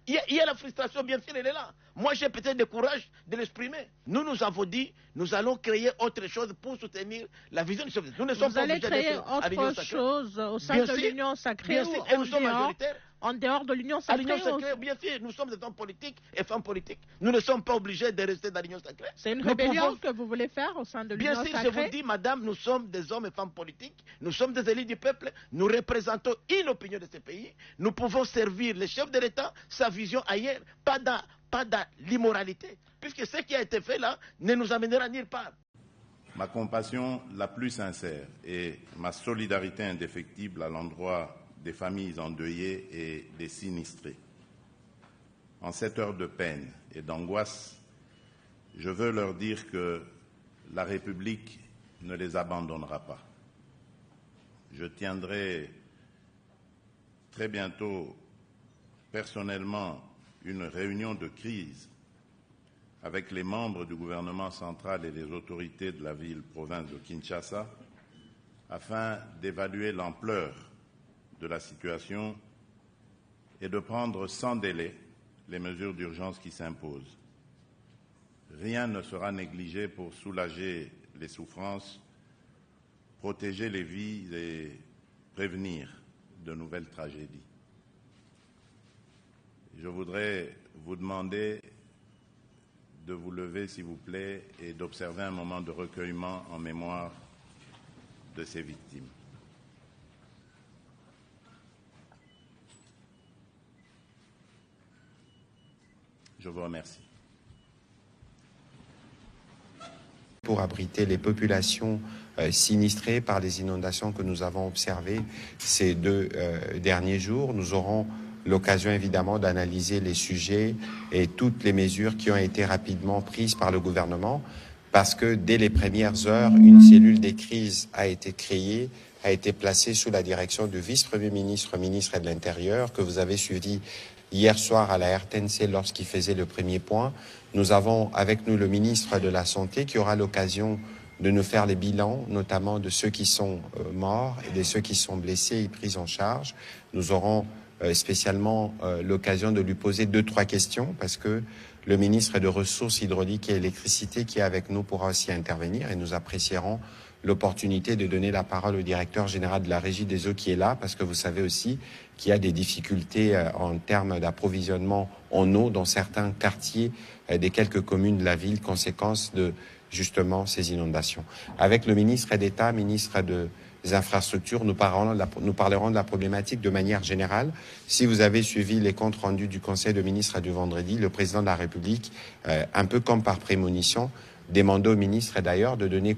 Il y a la frustration, bien sûr, elle est là. Moi, j'ai peut-être le courage de l'exprimer. Nous avons dit, nous allons créer autre chose pour soutenir la vision du chef. Nous ne sommes pas obligés d'être à l'Union sacrée. Autre chose au sein de l'Union sacrée ou et nous sommes majoritaires. En dehors de l'Union sacrée. À l'Union sacrée, bien sûr, nous sommes des hommes politiques et femmes politiques. Nous ne sommes pas obligés de rester dans l'Union sacrée. C'est une rébellion que vous voulez faire au sein de l'Union sacrée? Bien sûr, je vous dis, madame, nous sommes des hommes et femmes politiques. Nous sommes des élus du peuple. Nous représentons une opinion de ce pays. Nous pouvons servir le chef de l'État, sa vision ailleurs, pas dans l'immoralité. Puisque ce qui a été fait là ne nous amènera nulle part. Ma compassion la plus sincère et ma solidarité indéfectible à l'endroit des familles endeuillées et des sinistrés. En cette heure de peine et d'angoisse, je veux leur dire que la République ne les abandonnera pas. Je tiendrai très bientôt personnellement une réunion de crise avec les membres du gouvernement central et les autorités de la ville-province de Kinshasa afin d'évaluer l'ampleur de la situation et de prendre sans délai les mesures d'urgence qui s'imposent. Rien ne sera négligé pour soulager les souffrances, protéger les vies et prévenir de nouvelles tragédies. Je voudrais vous demander de vous lever, s'il vous plaît, et d'observer un moment de recueillement en mémoire de ces victimes. Je vous remercie. Pour abriter les populations sinistrées par les inondations que nous avons observées ces deux derniers jours, nous aurons l'occasion évidemment d'analyser les sujets et toutes les mesures qui ont été rapidement prises par le gouvernement, parce que dès les premières heures, une cellule des crises a été créée, a été placée sous la direction du vice-premier ministre, ministre de l'Intérieur, que vous avez suivi hier soir à la RTNC lorsqu'il faisait le premier point. Nous avons avec nous le ministre de la Santé qui aura l'occasion de nous faire les bilans, notamment de ceux qui sont morts et de ceux qui sont blessés et pris en charge. Nous aurons spécialement l'occasion de lui poser 2-3 questions parce que le ministre des Ressources hydrauliques et électricité qui est avec nous pourra aussi intervenir et nous apprécierons l'opportunité de donner la parole au directeur général de la Régie des eaux qui est là, parce que vous savez aussi qu'il y a des difficultés en termes d'approvisionnement en eau dans certains quartiers des quelques communes de la ville, conséquence de justement ces inondations. Avec le ministre d'État, ministre des Infrastructures, nous parlerons de la problématique de manière générale. Si vous avez suivi les comptes rendus du Conseil de ministres du vendredi, le président de la République, un peu comme par prémonition, demandé au ministre d'ailleurs de donner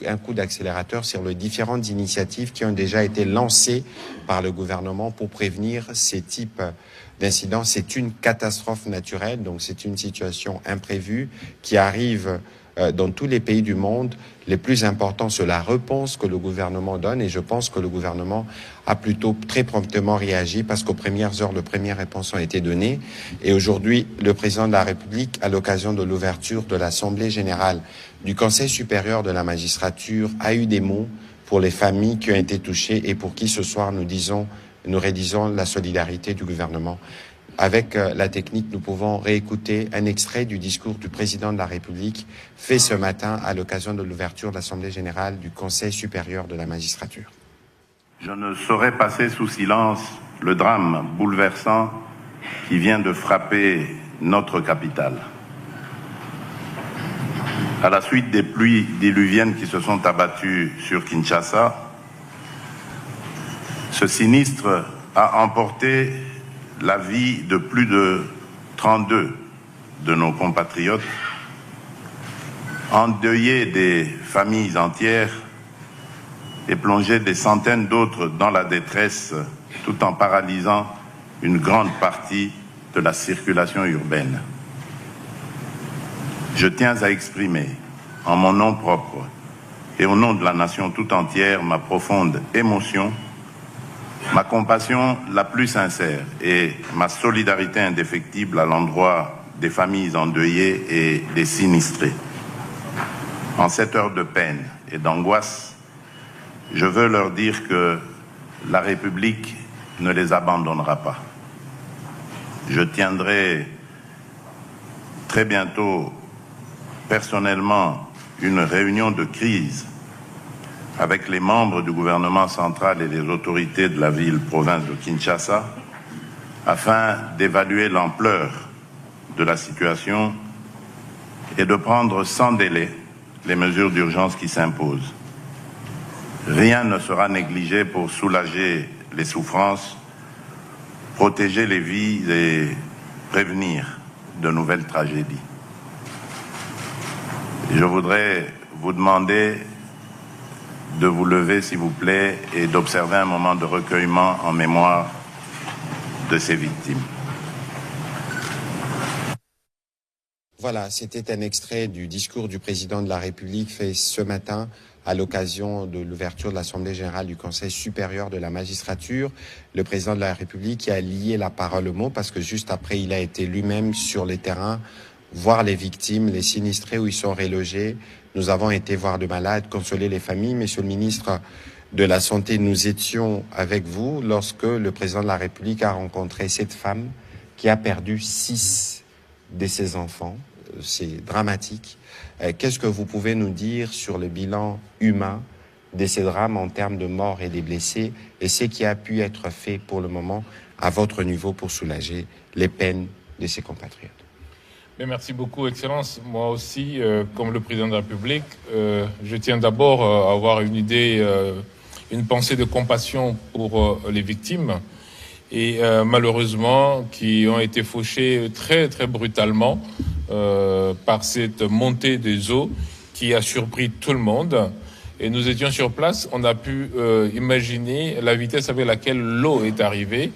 un coup d'accélérateur sur les différentes initiatives qui ont déjà été lancées par le gouvernement pour prévenir ces types d'incidents. C'est une catastrophe naturelle, donc c'est une situation imprévue qui arrive dans tous les pays du monde. Les plus importants, c'est la réponse que le gouvernement donne et je pense que le gouvernement a plutôt très promptement réagi parce qu'aux premières heures, les premières réponses ont été données. Et aujourd'hui, le président de la République, à l'occasion de l'ouverture de l'Assemblée générale du Conseil supérieur de la magistrature, a eu des mots pour les familles qui ont été touchées et pour qui ce soir nous rédisons la solidarité du gouvernement. Avec la technique, nous pouvons réécouter un extrait du discours du président de la République fait ce matin à l'occasion de l'ouverture de l'Assemblée générale du Conseil supérieur de la magistrature. Je ne saurais passer sous silence le drame bouleversant qui vient de frapper notre capitale. À la suite des pluies diluviennes qui se sont abattues sur Kinshasa, ce sinistre a emporté la vie de plus de 32 de nos compatriotes, endeuillé des familles entières et plongé des centaines d'autres dans la détresse, tout en paralysant une grande partie de la circulation urbaine. Je tiens à exprimer, en mon nom propre et au nom de la nation tout entière, ma profonde émotion, ma compassion la plus sincère et ma solidarité indéfectible à l'endroit des familles endeuillées et des sinistrés. En cette heure de peine et d'angoisse, je veux leur dire que la République ne les abandonnera pas. Je tiendrai très bientôt personnellement une réunion de crise avec les membres du gouvernement central et les autorités de la ville-province de Kinshasa afin d'évaluer l'ampleur de la situation et de prendre sans délai les mesures d'urgence qui s'imposent. Rien ne sera négligé pour soulager les souffrances, protéger les vies et prévenir de nouvelles tragédies. Je voudrais vous demander de vous lever, s'il vous plaît, et d'observer un moment de recueillement en mémoire de ces victimes. Voilà, c'était un extrait du discours du président de la République fait ce matin à l'occasion de l'ouverture de l'Assemblée générale du Conseil supérieur de la magistrature. Le président de la République qui a lié la parole au mot parce que juste après, il a été lui-même sur les terrains, voir les victimes, les sinistrés où ils sont relogés. Nous avons été voir de malades, consoler les familles. Monsieur le ministre de la Santé, nous étions avec vous lorsque le président de la République a rencontré cette femme qui a perdu 6 de ses enfants. C'est dramatique. Qu'est-ce que vous pouvez nous dire sur le bilan humain de ces drames en termes de morts et des blessés et ce qui a pu être fait pour le moment à votre niveau pour soulager les peines de ses compatriotes? Merci beaucoup, Excellence. Moi aussi, comme le président de la République, je tiens d'abord à avoir une idée, une pensée de compassion pour les victimes et malheureusement qui ont été fauchées très très brutalement par cette montée des eaux qui a surpris tout le monde. Et nous étions sur place, on a pu imaginer la vitesse avec laquelle l'eau est arrivée,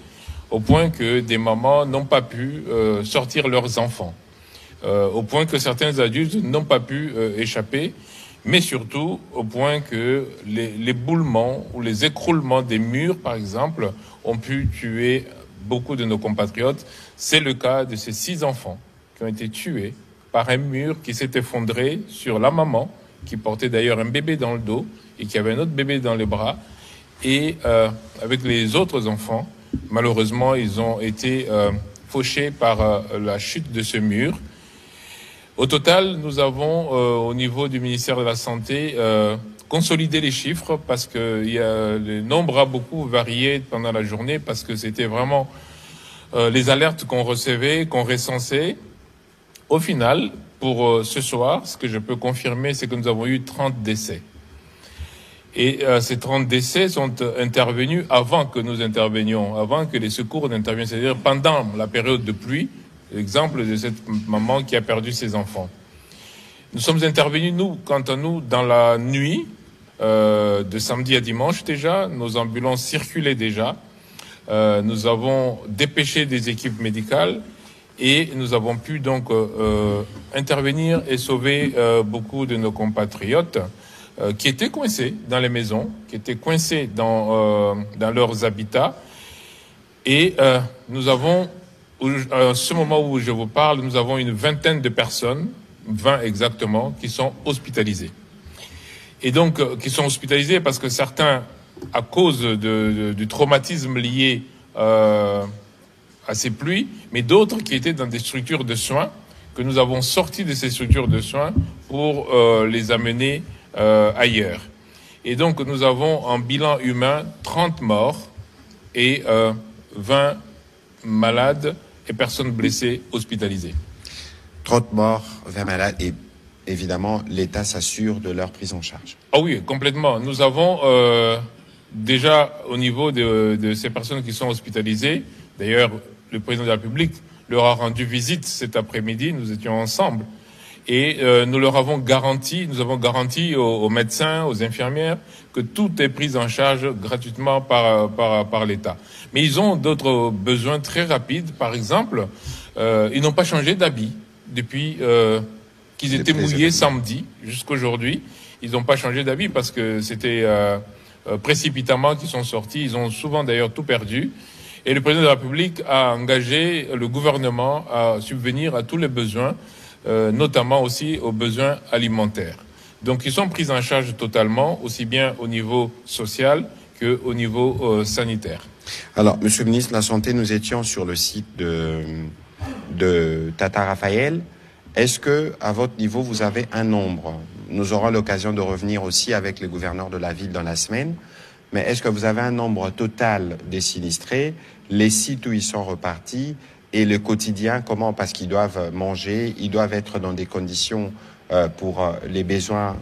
au point que des mamans n'ont pas pu sortir leurs enfants, au point que certains adultes n'ont pas pu échapper, mais surtout au point que les boulements ou les écroulements des murs, par exemple, ont pu tuer beaucoup de nos compatriotes. C'est le cas de ces 6 enfants qui ont été tués par un mur qui s'est effondré sur la maman, qui portait d'ailleurs un bébé dans le dos et qui avait un autre bébé dans les bras. Et avec les autres enfants, malheureusement, ils ont été fauchés par la chute de ce mur. Au total, nous avons, au niveau du ministère de la Santé, consolidé les chiffres parce que le nombre a beaucoup varié pendant la journée parce que c'était vraiment les alertes qu'on recevait, qu'on recensait. Au final, pour ce soir, ce que je peux confirmer, c'est que nous avons eu 30 décès. Et ces 30 décès sont intervenus avant que nous intervenions, avant que les secours n'interviennent, c'est-à-dire pendant la période de pluie. L'exemple de cette maman qui a perdu ses enfants. Nous sommes intervenus, nous, quant à nous, dans la nuit, de samedi à dimanche déjà. Nos ambulances circulaient déjà. Nous avons dépêché des équipes médicales et nous avons pu donc intervenir et sauver beaucoup de nos compatriotes qui étaient coincés dans les maisons, qui étaient coincés dans leurs habitats. Et nous avons, à ce moment où je vous parle, nous avons une vingtaine de personnes, 20 exactement, qui sont hospitalisées. Et donc, qui sont hospitalisées parce que certains, à cause du traumatisme lié à ces pluies, mais d'autres qui étaient dans des structures de soins, que nous avons sortis de ces structures de soins pour les amener ailleurs. Et donc, nous avons en bilan humain 30 morts et 20 malades et personnes blessées hospitalisées. 30 morts, 20 malades et évidemment l'État s'assure de leur prise en charge. Ah oui, complètement. Nous avons déjà au niveau de ces personnes qui sont hospitalisées, d'ailleurs le président de la République leur a rendu visite cet après-midi, nous étions ensemble et nous avons garanti aux médecins, aux infirmières que tout est pris en charge gratuitement par l'État. Mais ils ont d'autres besoins très rapides. Par exemple, ils n'ont pas changé d'habit depuis qu'ils étaient mouillés samedi jusqu'aujourd'hui. Ils n'ont pas changé d'habit parce que c'était précipitamment qu'ils sont sortis. Ils ont souvent d'ailleurs tout perdu. Et le président de la République a engagé le gouvernement à subvenir à tous les besoins, notamment aussi aux besoins alimentaires. Donc ils sont pris en charge totalement, aussi bien au niveau social qu'au niveau sanitaire. Alors, Monsieur le ministre de la Santé, nous étions sur le site de Tata Raphaël. Est-ce que, à votre niveau, vous avez un nombre? Nous aurons l'occasion de revenir aussi avec les gouverneurs de la ville dans la semaine. Mais est-ce que vous avez un nombre total des sinistrés, les sites où ils sont repartis et le quotidien, comment? Parce qu'ils doivent manger, ils doivent être dans des conditions pour les besoins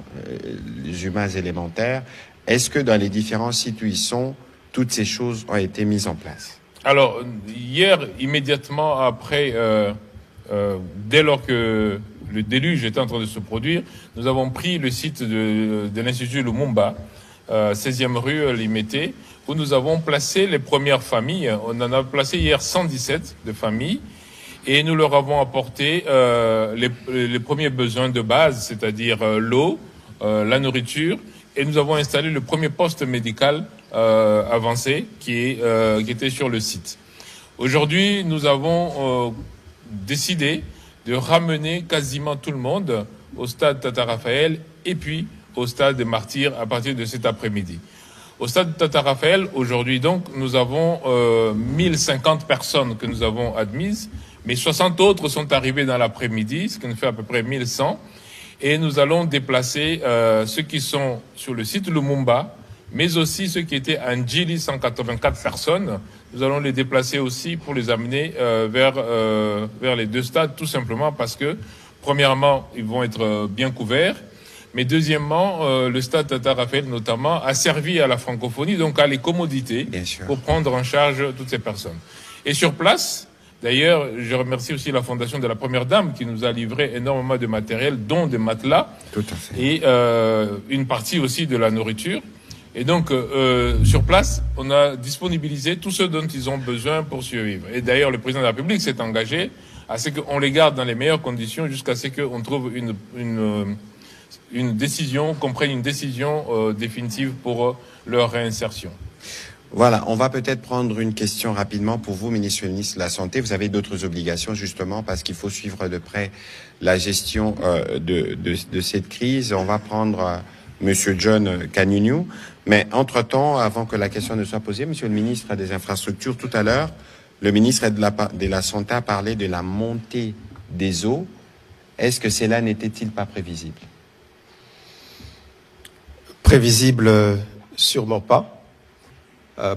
humains élémentaires. Est-ce que dans les différents sites où ils sont, toutes ces choses ont été mises en place? Alors, hier, immédiatement après, dès lors que le déluge était en train de se produire, nous avons pris le site de l'Institut Lumumba, 16e rue Limité, où nous avons placé les premières familles. On en a placé hier 117 de familles et nous leur avons apporté les premiers besoins de base, c'est-à-dire l'eau, la nourriture, et nous avons installé le premier poste médical avancé qui était sur le site. Aujourd'hui, nous avons décidé de ramener quasiment tout le monde au stade Tata Raphaël et puis au stade des Martyrs à partir de cet après-midi. Au stade Tata Raphaël, aujourd'hui donc, nous avons 1050 personnes que nous avons admises, mais 60 autres sont arrivés dans l'après-midi, ce qui nous fait à peu près 1100. Et nous allons déplacer ceux qui sont sur le site Lumumba, mais aussi ceux qui étaient à Ndjili, 184 personnes. Nous allons les déplacer aussi pour les amener vers les deux stades, tout simplement parce que, premièrement, ils vont être bien couverts, mais deuxièmement, le stade Tata Raphaël, notamment, a servi à la francophonie, donc à les commodités pour prendre en charge toutes ces personnes. Et sur place, d'ailleurs, je remercie aussi la Fondation de la Première Dame qui nous a livré énormément de matériel, dont des matelas, Tout à fait. Et une partie aussi de la nourriture. Et donc, sur place, on a disponibilisé tout ce dont ils ont besoin pour survivre. Et d'ailleurs, le président de la République s'est engagé à ce qu'on les garde dans les meilleures conditions jusqu'à ce qu'on trouve une décision, qu'on prenne une décision définitive pour leur réinsertion. Voilà, on va peut-être prendre une question rapidement pour vous, ministre de la Santé. Vous avez d'autres obligations justement parce qu'il faut suivre de près la gestion de cette crise. On va prendre Monsieur John Kanyunyu. Mais entre-temps, avant que la question ne soit posée, Monsieur le ministre des Infrastructures, tout à l'heure, le ministre de la Santé a parlé de la montée des eaux. Est-ce que cela n'était-il pas prévisible? Prévisible, sûrement pas,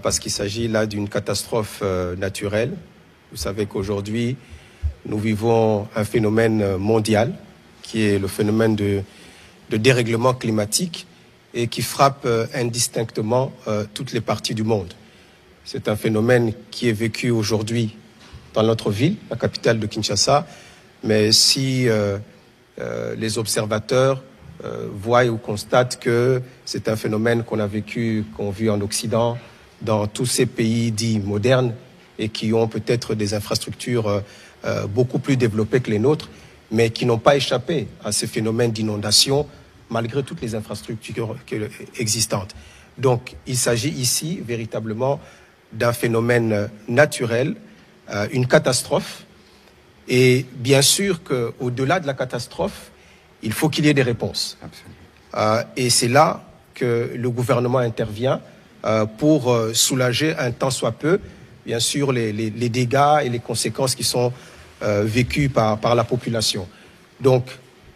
parce qu'il s'agit là d'une catastrophe naturelle. Vous savez qu'aujourd'hui, nous vivons un phénomène mondial, qui est le phénomène de dérèglement climatique et qui frappe indistinctement toutes les parties du monde. C'est un phénomène qui est vécu aujourd'hui dans notre ville, la capitale de Kinshasa, mais si les observateurs voient ou constatent que c'est un phénomène qu'on vit en Occident, dans tous ces pays dits modernes et qui ont peut-être des infrastructures beaucoup plus développées que les nôtres, mais qui n'ont pas échappé à ces phénomènes d'inondation malgré toutes les infrastructures existantes. Donc, il s'agit ici véritablement d'un phénomène naturel, une catastrophe. Et bien sûr qu'au-delà de la catastrophe, il faut qu'il y ait des réponses. Et c'est là que le gouvernement intervient pour soulager un tant soit peu, bien sûr, les dégâts et les conséquences qui sont vécues par la population. Donc,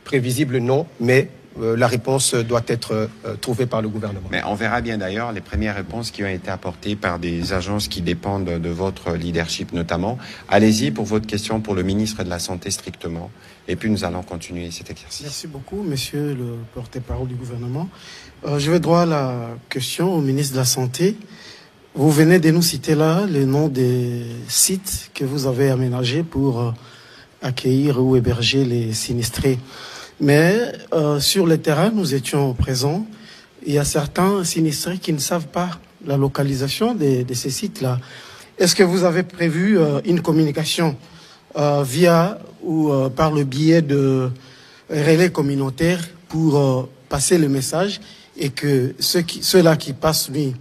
prévisible, non, mais la réponse doit être trouvée par le gouvernement. Mais on verra bien d'ailleurs les premières réponses qui ont été apportées par des agences qui dépendent de votre leadership notamment. Allez-y pour votre question pour le ministre de la Santé strictement. Et puis nous allons continuer cet exercice. Merci beaucoup, monsieur le porte-parole du gouvernement. Je vais droit à la question au ministre de la Santé. Vous venez de nous citer là les noms des sites que vous avez aménagés pour accueillir ou héberger les sinistrés. Mais sur le terrain, nous étions présents. Il y a certains sinistrés qui ne savent pas la localisation de ces sites-là. Est-ce que vous avez prévu une communication via ou par le biais de relais communautaires pour passer le message et que ceux-là qui passent nuit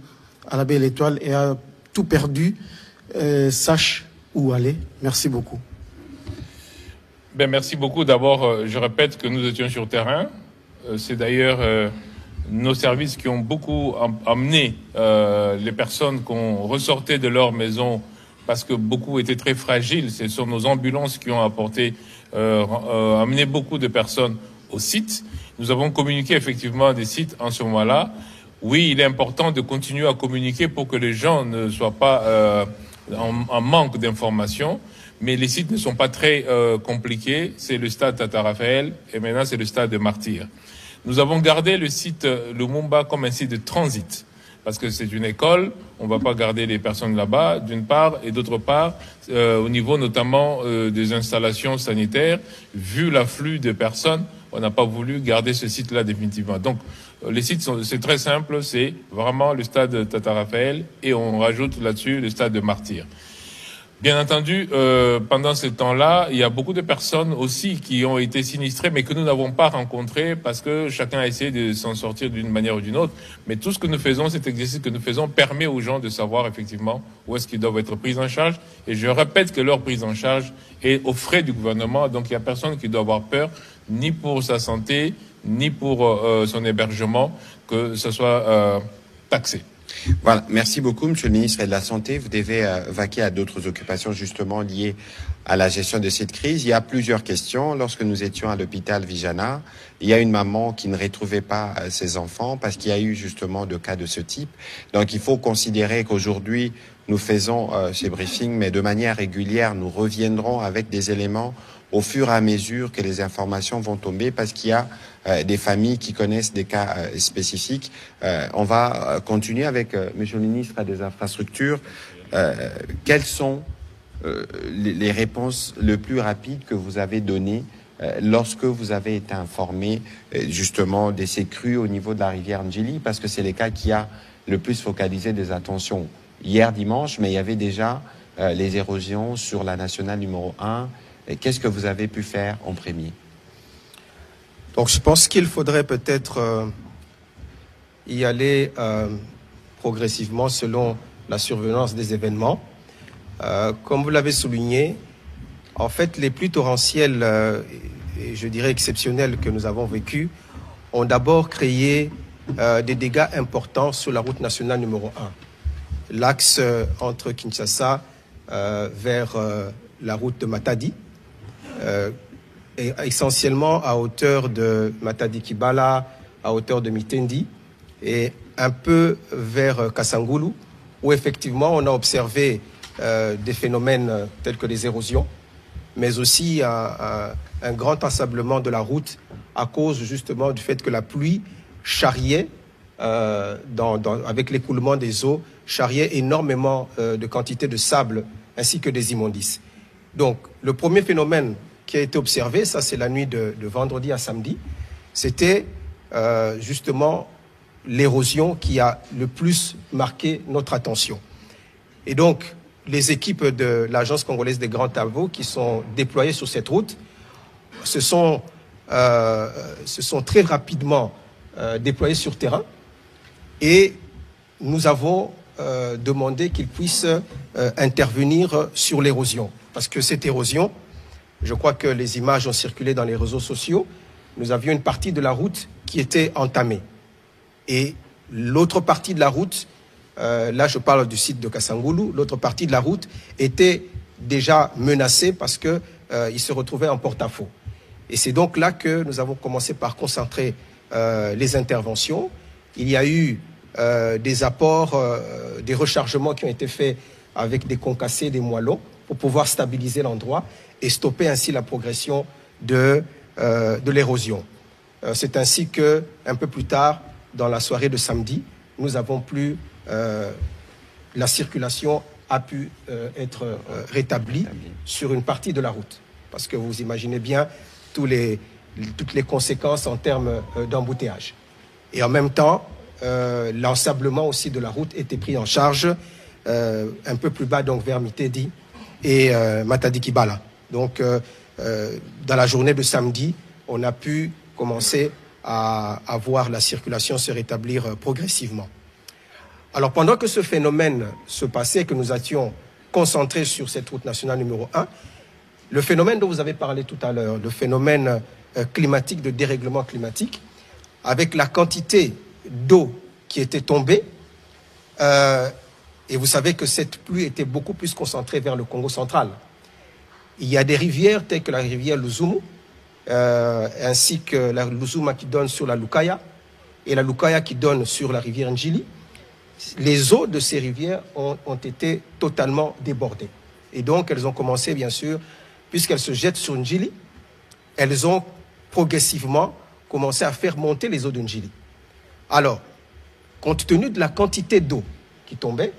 à la Belle Étoile et a tout perdu sachent où aller? Merci beaucoup. Merci beaucoup. D'abord, je répète que nous étions sur terrain. C'est d'ailleurs nos services qui ont beaucoup amené les personnes qu'on ressortait de leur maison parce que beaucoup étaient très fragiles. Ce sont nos ambulances qui ont amené beaucoup de personnes au site. Nous avons communiqué effectivement des sites en ce moment-là. Oui, il est important de continuer à communiquer pour que les gens ne soient pas en manque d'informations. Mais les sites ne sont pas très compliqués. C'est le stade Tata Raphaël et maintenant c'est le stade de Martyrs. Nous avons gardé le site Lumumba comme un site de transit parce que c'est une école. On ne va pas garder les personnes là-bas, d'une part, et d'autre part, au niveau notamment des installations sanitaires, vu l'afflux de personnes, on n'a pas voulu garder ce site-là définitivement. Donc, les sites, c'est très simple, c'est vraiment le stade Tata Raphaël et on rajoute là-dessus le stade de Martyrs. Bien entendu, pendant ce temps-là, il y a beaucoup de personnes aussi qui ont été sinistrées, mais que nous n'avons pas rencontrées parce que chacun a essayé de s'en sortir d'une manière ou d'une autre. Mais tout ce que nous faisons, cet exercice que nous faisons, permet aux gens de savoir effectivement où est-ce qu'ils doivent être pris en charge. Et je répète que leur prise en charge est aux frais du gouvernement. Donc il n'y a personne qui doit avoir peur, ni pour sa santé, ni pour son hébergement, que ce soit taxé. Voilà, merci beaucoup, Monsieur le ministre de la Santé. Vous devez vaquer à d'autres occupations justement liées à la gestion de cette crise. Il y a plusieurs questions. Lorsque nous étions à l'hôpital Vijana, il y a une maman qui ne retrouvait pas ses enfants parce qu'il y a eu justement de cas de ce type. Donc il faut considérer qu'aujourd'hui, nous faisons ces briefings, mais de manière régulière, nous reviendrons avec des éléments au fur et à mesure que les informations vont tomber parce qu'il y a des familles qui connaissent des cas spécifiques. On va continuer avec Monsieur le ministre des Infrastructures. Quelles sont les réponses les plus rapides que vous avez données lorsque vous avez été informé justement de ces crues au niveau de la rivière Ndjili, parce que c'est les cas qui a le plus focalisé des attentions hier dimanche, mais il y avait déjà les érosions sur la nationale numéro 1. Qu'est-ce que vous avez pu faire en premier? Donc je pense qu'il faudrait peut-être y aller progressivement selon la survenance des événements. Comme vous l'avez souligné, en fait, les pluies torrentielles, et je dirais exceptionnelles que nous avons vécues, ont d'abord créé des dégâts importants sur la route nationale numéro 1. L'axe entre Kinshasa vers la route de Matadi, et essentiellement à hauteur de Matadi-Kibala, à hauteur de Mitendi, et un peu vers Kasangulu, où effectivement on a observé des phénomènes tels que les érosions, mais aussi un grand ensablement de la route à cause justement du fait que la pluie charriait, avec l'écoulement des eaux, charriait énormément de quantité de sable ainsi que des immondices. Donc le premier phénomène qui a été observé, ça c'est la nuit de vendredi à samedi, c'était justement l'érosion qui a le plus marqué notre attention. Et donc, les équipes de l'Agence congolaise des grands travaux qui sont déployées sur cette route se sont très rapidement déployées sur terrain et nous avons demandé qu'ils puissent intervenir sur l'érosion. Parce que cette érosion, je crois que les images ont circulé dans les réseaux sociaux, nous avions une partie de la route qui était entamée. Et l'autre partie de la route, là je parle du site de Kasangulu, l'autre partie de la route était déjà menacée parce qu'il se retrouvait en porte-à-faux. Et c'est donc là que nous avons commencé par concentrer les interventions. Il y a eu des apports, des rechargements qui ont été faits avec des concassés, des moellons, pour pouvoir stabiliser l'endroit et stopper ainsi la progression de l'érosion. C'est ainsi que, un peu plus tard, dans la soirée de samedi, nous avons pu, la circulation a pu être rétablie sur une partie de la route. Parce que vous imaginez bien toutes les conséquences en termes d'embouteillage. Et en même temps, l'ensablement aussi de la route était pris en charge un peu plus bas, donc vers Mitedi et Matadi-Kibala. Donc, dans la journée de samedi, on a pu commencer à voir la circulation se rétablir progressivement. Alors, pendant que ce phénomène se passait, que nous étions concentrés sur cette route nationale numéro 1, le phénomène dont vous avez parlé tout à l'heure, le phénomène climatique, de dérèglement climatique, avec la quantité d'eau qui était tombée. Et vous savez que cette pluie était beaucoup plus concentrée vers le Congo central. Il y a des rivières telles que la rivière Luzumu, ainsi que la Luzuma qui donne sur la Lukaya, et la Lukaya qui donne sur la rivière Njili. Les eaux de ces rivières ont été totalement débordées. Et donc, elles ont commencé, bien sûr, puisqu'elles se jettent sur Njili, elles ont progressivement commencé à faire monter les eaux de Njili. Alors, compte tenu de la quantité d'eau qui tombait,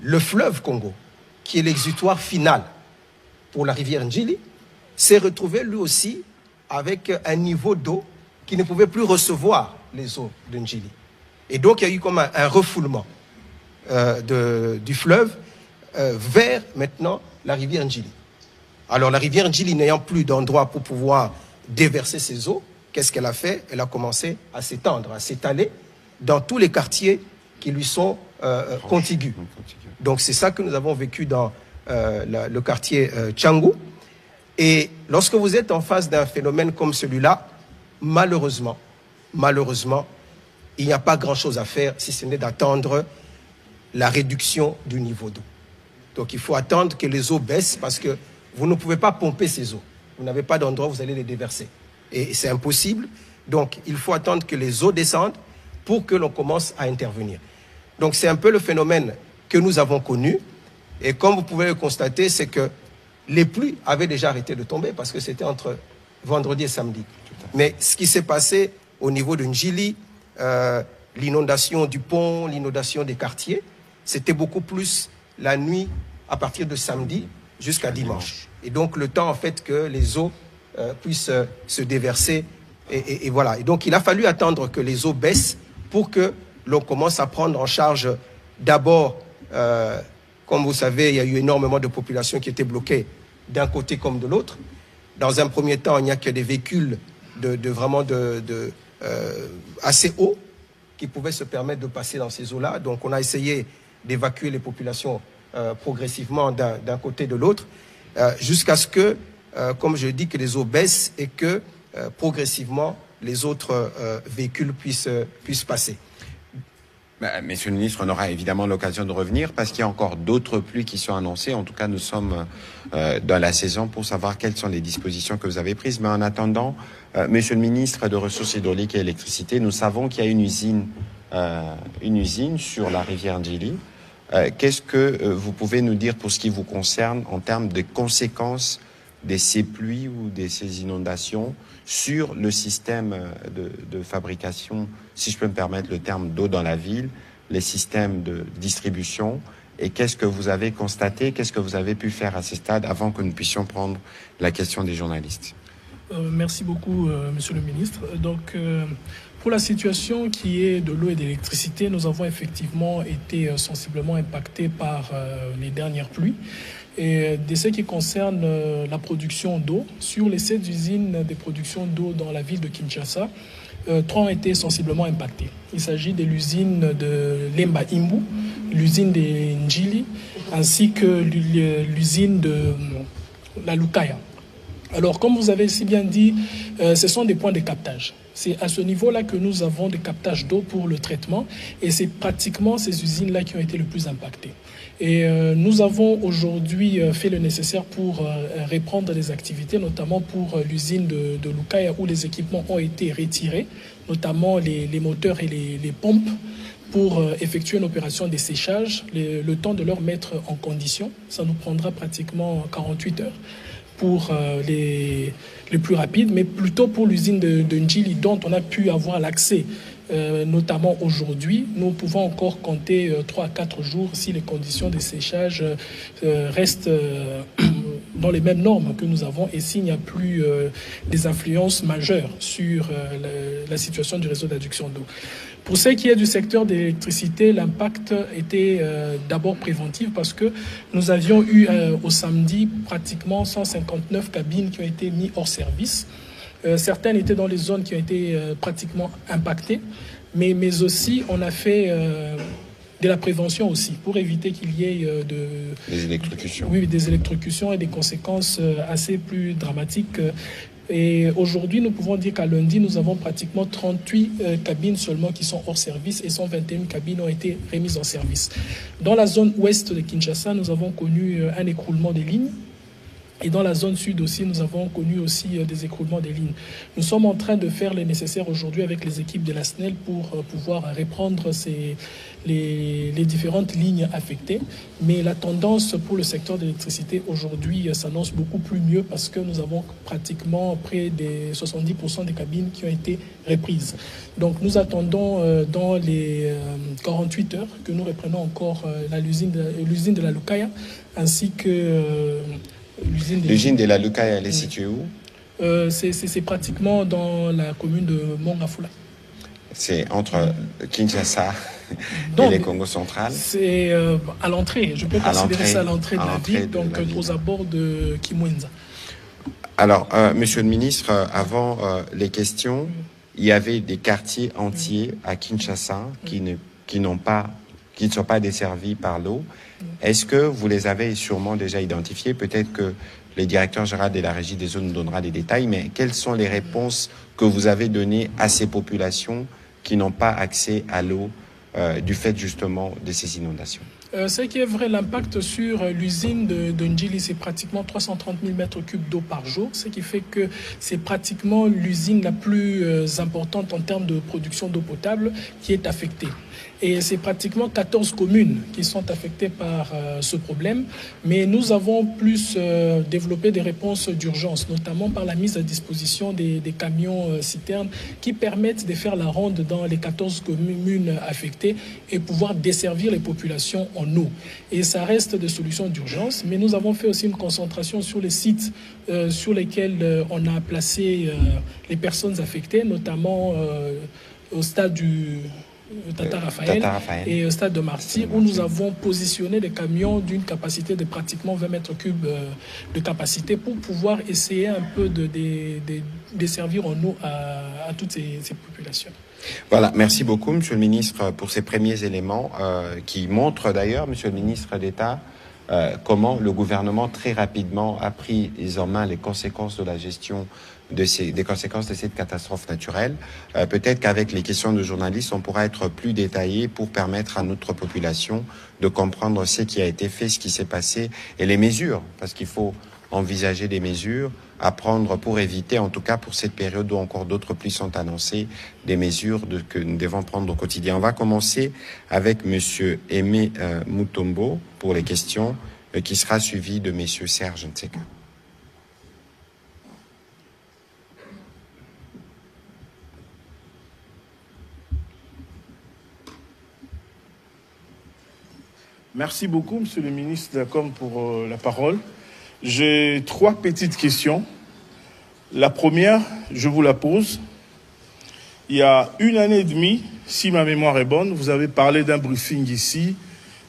le fleuve Congo, qui est l'exutoire final pour la rivière Njili, s'est retrouvé lui aussi avec un niveau d'eau qui ne pouvait plus recevoir les eaux de Njili. Et donc il y a eu comme un refoulement du fleuve vers maintenant la rivière Njili. Alors la rivière Njili n'ayant plus d'endroit pour pouvoir déverser ses eaux, qu'est-ce qu'elle a fait? Elle a commencé à s'étendre, à s'étaler dans tous les quartiers qui lui sont contigus. Donc c'est ça que nous avons vécu dans le quartier Tchangou. Et lorsque vous êtes en face d'un phénomène comme celui-là, malheureusement, il n'y a pas grand-chose à faire si ce n'est d'attendre la réduction du niveau d'eau. Donc il faut attendre que les eaux baissent parce que vous ne pouvez pas pomper ces eaux. Vous n'avez pas d'endroit où vous allez les déverser. Et c'est impossible. Donc il faut attendre que les eaux descendent pour que l'on commence à intervenir. Donc c'est un peu le phénomène que nous avons connu. Et comme vous pouvez le constater, c'est que les pluies avaient déjà arrêté de tomber parce que c'était entre vendredi et samedi. Mais ce qui s'est passé au niveau de Njili, l'inondation du pont, l'inondation des quartiers, c'était beaucoup plus la nuit à partir de samedi jusqu'à dimanche. Et donc le temps en fait que les eaux puissent se déverser et voilà. Et donc il a fallu attendre que les eaux baissent pour que l'on commence à prendre en charge d'abord, comme vous savez, il y a eu énormément de populations qui étaient bloquées d'un côté comme de l'autre. Dans un premier temps, il n'y a que des véhicules assez hauts qui pouvaient se permettre de passer dans ces eaux-là. Donc on a essayé d'évacuer les populations progressivement d'un côté de l'autre, jusqu'à ce que, comme je dis, que les eaux baissent et que progressivement les autres véhicules puissent passer. Monsieur le ministre, on aura évidemment l'occasion de revenir parce qu'il y a encore d'autres pluies qui sont annoncées. En tout cas, nous sommes dans la saison pour savoir quelles sont les dispositions que vous avez prises. Mais en attendant, Monsieur le ministre de Ressources hydrauliques et électricité, nous savons qu'il y a une usine sur la rivière Njili. Qu'est-ce que vous pouvez nous dire pour ce qui vous concerne en termes de conséquences de ces pluies ou de ces inondations sur le système de fabrication, si je peux me permettre le terme, d'eau dans la ville, les systèmes de distribution, et qu'est-ce que vous avez constaté, qu'est-ce que vous avez pu faire à ce stade avant que nous puissions prendre la question des journalistes? Merci beaucoup, Monsieur le ministre. Donc, pour la situation qui est de l'eau et de l'électricité, nous avons effectivement été sensiblement impactés par les dernières pluies. Et de ce qui concerne la production d'eau, sur les 7 usines de production d'eau dans la ville de Kinshasa, 3 ont été sensiblement impactées. Il s'agit de l'usine de Lemba Imbu, l'usine de Njili, ainsi que l'usine de la Lukaya. Alors, comme vous avez si bien dit, ce sont des points de captage. C'est à ce niveau-là que nous avons des captages d'eau pour le traitement et c'est pratiquement ces usines-là qui ont été le plus impactées. Et nous avons aujourd'hui fait le nécessaire pour reprendre les activités, notamment pour l'usine de Lukaya où les équipements ont été retirés, notamment les moteurs et les pompes, pour effectuer une opération de séchage, le temps de leur mettre en condition. Ça nous prendra pratiquement 48 heures pour les plus rapides, mais plutôt pour l'usine de Njili dont on a pu avoir l'accès, notamment aujourd'hui. Nous pouvons encore compter 3 à 4 jours si les conditions de séchage restent dans les mêmes normes que nous avons et s'il n'y a plus des influences majeures sur la situation du réseau d'adduction d'eau. Pour ce qui est du secteur de l'électricité, l'impact était d'abord préventif parce que nous avions eu au samedi pratiquement 159 cabines qui ont été mises hors service. Certaines étaient dans les zones qui ont été pratiquement impactées, mais aussi on a fait de la prévention aussi pour éviter qu'il y ait des électrocutions et des conséquences assez plus dramatiques. Et aujourd'hui, nous pouvons dire qu'à lundi, nous avons pratiquement 38 cabines seulement qui sont hors service et 121 cabines ont été remises en service. Dans la zone ouest de Kinshasa, nous avons connu un écroulement des lignes. Et dans la zone sud aussi, nous avons connu aussi des écroulements des lignes. Nous sommes en train de faire le nécessaire aujourd'hui avec les équipes de la SNEL pour pouvoir reprendre les différentes lignes affectées. Mais la tendance pour le secteur de l'électricité aujourd'hui s'annonce beaucoup plus mieux parce que nous avons pratiquement près des 70% des cabines qui ont été reprises. Donc nous attendons dans les 48 heures que nous reprenons encore l'usine de la Lukaya ainsi que... L'usine de la Lukaya, elle est située où? C'est pratiquement dans la commune de Mongafula. C'est entre Kinshasa et les Congo central. C'est à l'entrée, je peux considérer ça à l'entrée de la ville, donc aux abords de Kimwenza. Alors, monsieur le ministre, avant les questions, il y avait des quartiers entiers à Kinshasa qui ne sont pas desservis par l'eau. Est-ce que vous les avez sûrement déjà identifiés? Peut-être que le directeur général de la Régie des eaux nous donnera des détails, mais quelles sont les réponses que vous avez données à ces populations qui n'ont pas accès à l'eau du fait justement de ces inondations? Ce qui est vrai, l'impact sur l'usine de Ndjili, c'est pratiquement 330 000 mètres cubes d'eau par jour, ce qui fait que c'est pratiquement l'usine la plus importante en termes de production d'eau potable qui est affectée. Et c'est pratiquement 14 communes qui sont affectées par ce problème. Mais nous avons plus développé des réponses d'urgence, notamment par la mise à disposition des camions citernes qui permettent de faire la ronde dans les 14 communes affectées et pouvoir desservir les populations en eau. Et ça reste des solutions d'urgence. Mais nous avons fait aussi une concentration sur les sites sur lesquels on a placé les personnes affectées, notamment au stade du... Tata Raphaël et au stade de Marty, où nous avons positionné des camions d'une capacité de pratiquement 20 mètres cubes de capacité pour pouvoir essayer un peu de desservir en eau à toutes ces populations. Voilà, merci beaucoup, monsieur le ministre, pour ces premiers éléments qui montrent d'ailleurs, monsieur le ministre d'État, comment le gouvernement très rapidement a pris en main les conséquences de la gestion des conséquences de cette catastrophe naturelle. Peut-être qu'avec les questions de journalistes, on pourra être plus détaillé pour permettre à notre population de comprendre ce qui a été fait, ce qui s'est passé et les mesures, parce qu'il faut envisager des mesures à prendre pour éviter, en tout cas pour cette période où encore d'autres pluies sont annoncées, des mesures que nous devons prendre au quotidien. On va commencer avec monsieur Aimé Mutombo pour les questions, qui sera suivi de monsieur Serge Ntseka. Merci beaucoup, monsieur le ministre Dacom, pour la parole. J'ai 3 petites questions. La première, je vous la pose. Il y a 1 année et demie, si ma mémoire est bonne, vous avez parlé d'un briefing ici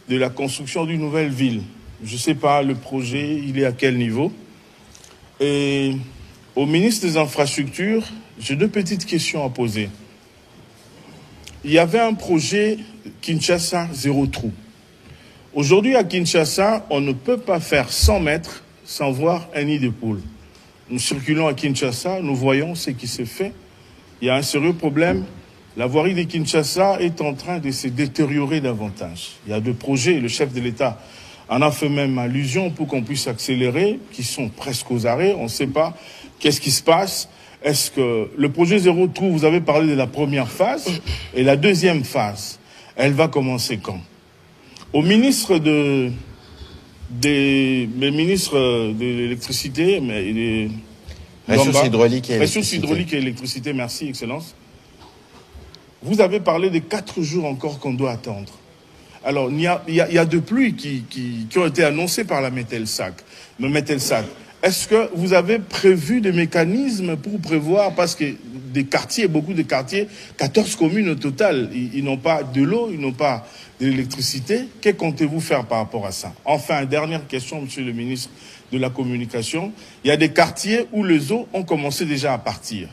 de la construction d'une nouvelle ville. Je ne sais pas, le projet, il est à quel niveau? Et au ministre des Infrastructures, j'ai 2 petites questions à poser. Il y avait un projet Kinshasa zéro trou. Aujourd'hui, à Kinshasa, on ne peut pas faire 100 mètres sans voir un nid de poule. Nous circulons à Kinshasa, nous voyons ce qui se fait. Il y a un sérieux problème. La voirie de Kinshasa est en train de se détériorer davantage. Il y a 2 projets, le chef de l'État en a fait même allusion pour qu'on puisse accélérer, qui sont presque aux arrêts. On ne sait pas qu'est-ce qui se passe. Est-ce que le projet zéro trou, vous avez parlé de la première phase, et la deuxième phase, elle va commencer quand? Au ministre de l'électricité, ressources hydrauliques et électricité, merci, Excellence. Vous avez parlé de 4 jours encore qu'on doit attendre. Alors, il y a 2 pluies qui ont été annoncées par la Metelsac. Est-ce que vous avez prévu des mécanismes pour prévoir, parce que beaucoup de quartiers, 14 communes au total, ils n'ont pas de l'eau, ils n'ont pas de l'électricité. Que comptez-vous faire par rapport à ça? Enfin, dernière question, monsieur le ministre de la Communication. Il y a des quartiers où les eaux ont commencé déjà à partir.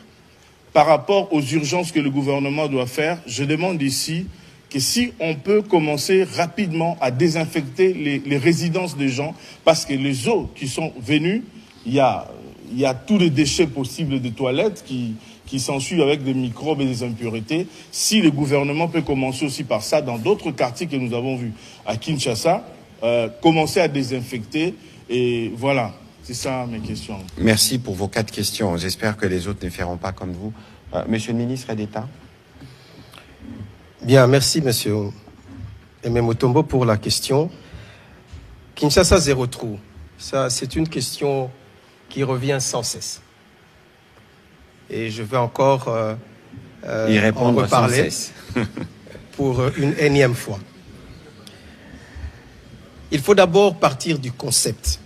Par rapport aux urgences que le gouvernement doit faire, je demande ici que si on peut commencer rapidement à désinfecter les résidences des gens, parce que les eaux qui sont venues, il y a il y a tous les déchets possibles de toilettes qui s'ensuivent avec des microbes et des impuretés. Si le gouvernement peut commencer aussi par ça, dans d'autres quartiers que nous avons vus à Kinshasa, commencer à désinfecter. Et voilà, c'est ça mes questions. Merci pour vos 4 questions. J'espère que les autres ne feront pas comme vous. Monsieur le ministre d'État. Bien, merci monsieur Aimé Mutombo pour la question. Kinshasa zéro trou, ça c'est une question qui revient sans cesse. Et je vais encore y répondre en reparler sans cesse. pour une énième fois. Il faut d'abord partir du concept.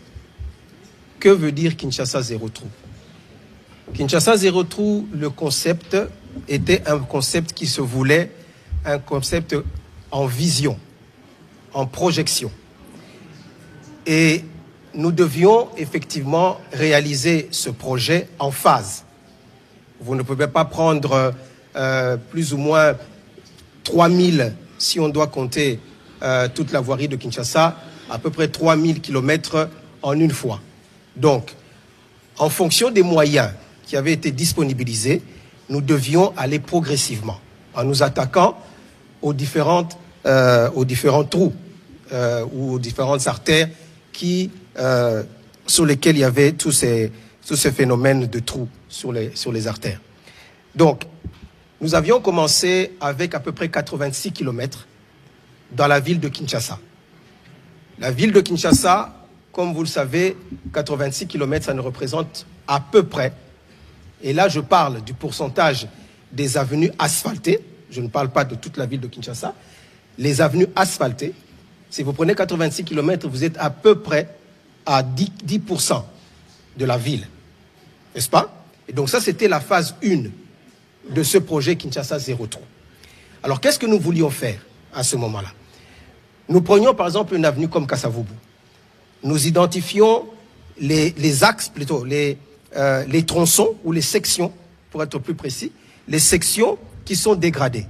Que veut dire Kinshasa zéro trou? Kinshasa zéro trou, le concept était un concept qui se voulait un concept en vision, en projection. Et nous devions effectivement réaliser ce projet en phase. Vous ne pouvez pas prendre plus ou moins 3000, si on doit compter toute la voirie de Kinshasa, à peu près 3000 kilomètres en une fois. Donc, en fonction des moyens qui avaient été disponibilisés, nous devions aller progressivement, en nous attaquant aux différents trous ou aux différentes artères sur lesquelles il y avait tous ces phénomènes de trous sur les artères. Donc, nous avions commencé avec à peu près 86 kilomètres dans la ville de Kinshasa. La ville de Kinshasa, comme vous le savez, 86 kilomètres, ça ne représente à peu près, et là je parle du pourcentage des avenues asphaltées, je ne parle pas de toute la ville de Kinshasa, les avenues asphaltées, si vous prenez 86 km, vous êtes à peu près à 10% de la ville, n'est-ce pas? Et donc ça, c'était la phase 1 de ce projet Kinshasa zéro trou. Alors, qu'est-ce que nous voulions faire à ce moment-là? Nous prenions par exemple une avenue comme Kasavubu. Nous identifions les axes, plutôt les tronçons ou les sections, pour être plus précis, les sections qui sont dégradées.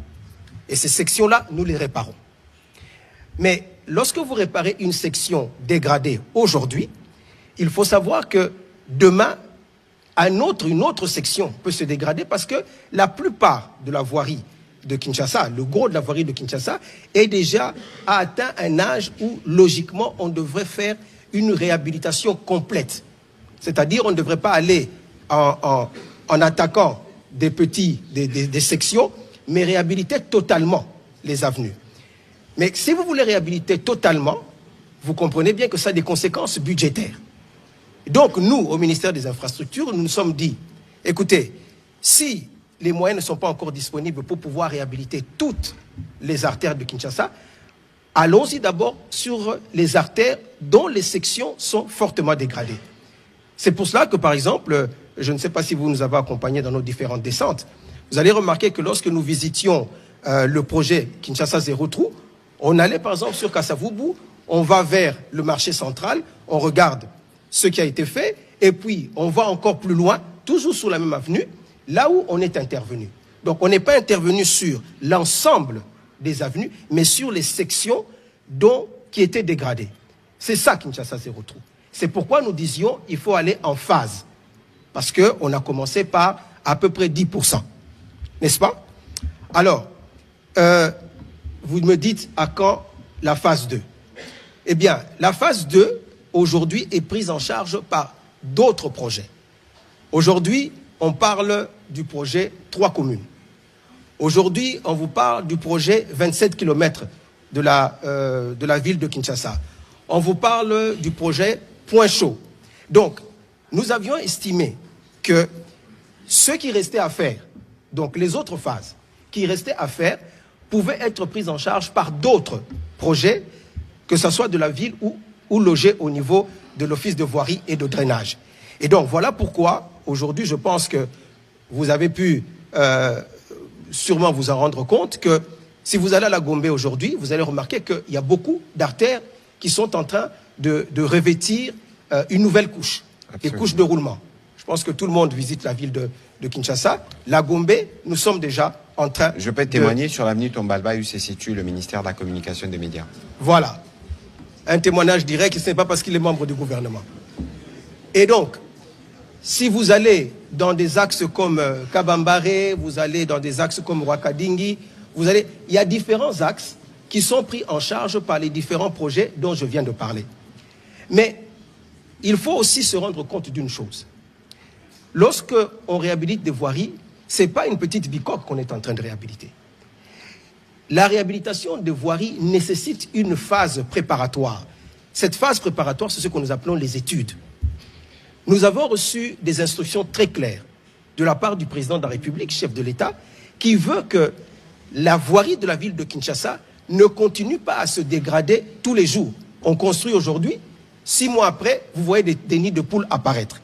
Et ces sections-là, nous les réparons. Mais lorsque vous réparez une section dégradée aujourd'hui, il faut savoir que demain, une autre section peut se dégrader parce que la plupart de la voirie de Kinshasa, le gros de la voirie de Kinshasa, est déjà atteint un âge où, logiquement, on devrait faire une réhabilitation complète. C'est-à-dire, on ne devrait pas aller en attaquant des sections, mais réhabiliter totalement les avenues. Mais si vous voulez réhabiliter totalement, vous comprenez bien que ça a des conséquences budgétaires. Donc, nous, au ministère des Infrastructures, nous nous sommes dit, écoutez, si les moyens ne sont pas encore disponibles pour pouvoir réhabiliter toutes les artères de Kinshasa, allons-y d'abord sur les artères dont les sections sont fortement dégradées. C'est pour cela que, par exemple, je ne sais pas si vous nous avez accompagnés dans nos différentes descentes, vous allez remarquer que lorsque nous visitions le projet Kinshasa zéro trou, on allait par exemple sur Kasavubu, on va vers le marché central, on regarde ce qui a été fait, et puis on va encore plus loin, toujours sur la même avenue, là où on est intervenu. Donc on n'est pas intervenu sur l'ensemble des avenues, mais sur les sections qui étaient dégradées. C'est ça Kinshasa zéro trou. C'est pourquoi nous disions il faut aller en phase, parce qu'on a commencé par à peu près 10%, n'est-ce pas? Alors, vous me dites à quand la phase 2? Eh bien, la phase 2, aujourd'hui, est prise en charge par d'autres projets. Aujourd'hui, on parle du projet 3 communes. Aujourd'hui, on vous parle du projet 27 km de la ville de Kinshasa. On vous parle du projet Point Chaud. Donc, nous avions estimé que ce qui restait à faire, donc les autres phases qui restaient à faire, pouvaient être prises en charge par d'autres projets, que ce soit de la ville ou logés au niveau de l'office de voirie et de drainage. Et donc, voilà pourquoi, aujourd'hui, je pense que vous avez pu sûrement vous en rendre compte que si vous allez à la Gombe aujourd'hui, vous allez remarquer qu'il y a beaucoup d'artères qui sont en train de revêtir une nouvelle couche, des couches de roulement. Je pense que tout le monde visite la ville de Kinshasa. La Gombe, nous sommes déjà en train Je peux témoigner sur l'avenue Tombalba où se situe le ministère de la Communication et des Médias. Voilà. Un témoignage direct, ce n'est pas parce qu'il est membre du gouvernement. Et donc, si vous allez dans des axes comme Kabambare, vous allez dans des axes comme Wakadingi, il y a différents axes qui sont pris en charge par les différents projets dont je viens de parler. Mais il faut aussi se rendre compte d'une chose. Lorsque on réhabilite des voiries, ce n'est pas une petite bicoque qu'on est en train de réhabiliter. La réhabilitation des voiries nécessite une phase préparatoire. Cette phase préparatoire, c'est ce que nous appelons les études. Nous avons reçu des instructions très claires de la part du président de la République, chef de l'État, qui veut que la voirie de la ville de Kinshasa ne continue pas à se dégrader tous les jours. On construit aujourd'hui, 6 mois après, vous voyez des nids de poules apparaître.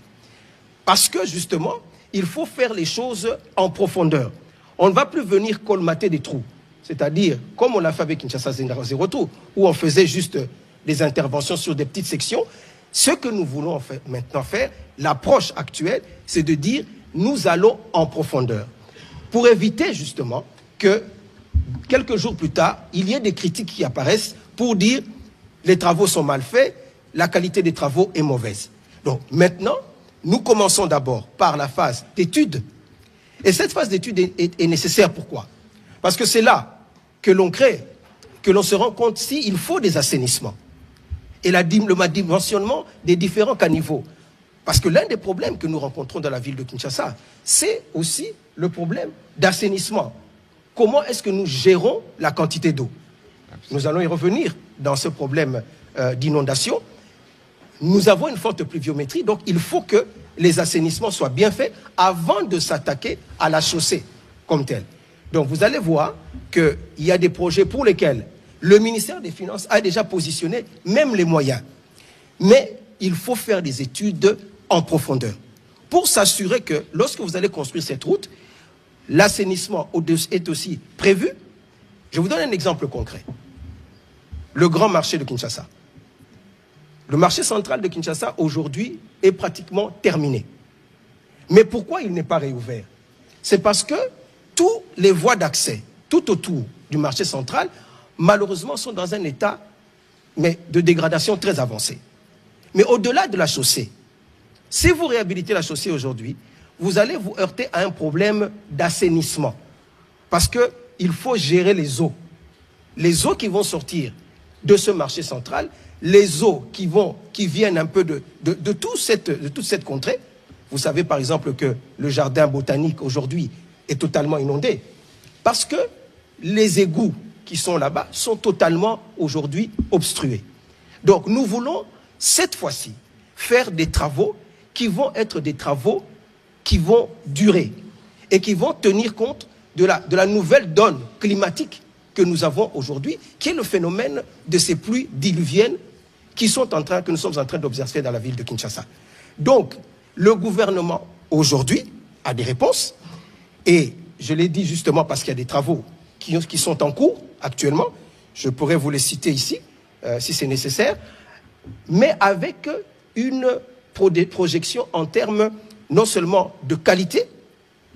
Parce que justement, il faut faire les choses en profondeur. On ne va plus venir colmater des trous. C'est-à-dire, comme on l'a fait avec Kinshasa Zéro Tour, où on faisait juste des interventions sur des petites sections. Ce que nous voulons maintenant faire, l'approche actuelle, c'est de dire, nous allons en profondeur. Pour éviter justement que, quelques jours plus tard, il y ait des critiques qui apparaissent pour dire, les travaux sont mal faits, la qualité des travaux est mauvaise. Donc maintenant, nous commençons d'abord par la phase d'étude. Et cette phase d'étude est nécessaire. Pourquoi? Parce que c'est là que l'on crée, que l'on se rend compte s'il faut des assainissements. Et le dimensionnement des différents caniveaux. Parce que l'un des problèmes que nous rencontrons dans la ville de Kinshasa, c'est aussi le problème d'assainissement. Comment est-ce que nous gérons la quantité d'eau? Nous allons y revenir dans ce problème d'inondation. Nous avons une forte pluviométrie, donc il faut que les assainissements soient bien faits avant de s'attaquer à la chaussée comme telle. Donc vous allez voir qu'il y a des projets pour lesquels le ministère des Finances a déjà positionné même les moyens. Mais il faut faire des études en profondeur pour s'assurer que lorsque vous allez construire cette route, l'assainissement est aussi prévu. Je vous donne un exemple concret. Le grand marché de Kinshasa. Le marché central de Kinshasa, aujourd'hui, est pratiquement terminé. Mais pourquoi il n'est pas réouvert? C'est parce que toutes les voies d'accès, tout autour du marché central, malheureusement, sont dans un état de dégradation très avancé. Mais au-delà de la chaussée, si vous réhabilitez la chaussée aujourd'hui, vous allez vous heurter à un problème d'assainissement. Parce qu'il faut gérer les eaux. Les eaux qui vont sortir de ce marché central, les eaux qui viennent un peu de toute cette contrée. Vous savez par exemple que le jardin botanique aujourd'hui est totalement inondé. Parce que les égouts qui sont là-bas sont totalement aujourd'hui obstrués. Donc nous voulons cette fois-ci faire des travaux qui vont être des travaux qui vont durer et qui vont tenir compte de la nouvelle donne climatique que nous avons aujourd'hui, qui est le phénomène de ces pluies diluviennes que nous sommes en train d'observer dans la ville de Kinshasa. Donc, le gouvernement, aujourd'hui, a des réponses, et je l'ai dit justement parce qu'il y a des travaux qui sont en cours actuellement, je pourrais vous les citer ici, si c'est nécessaire, mais avec une projection en termes non seulement de qualité,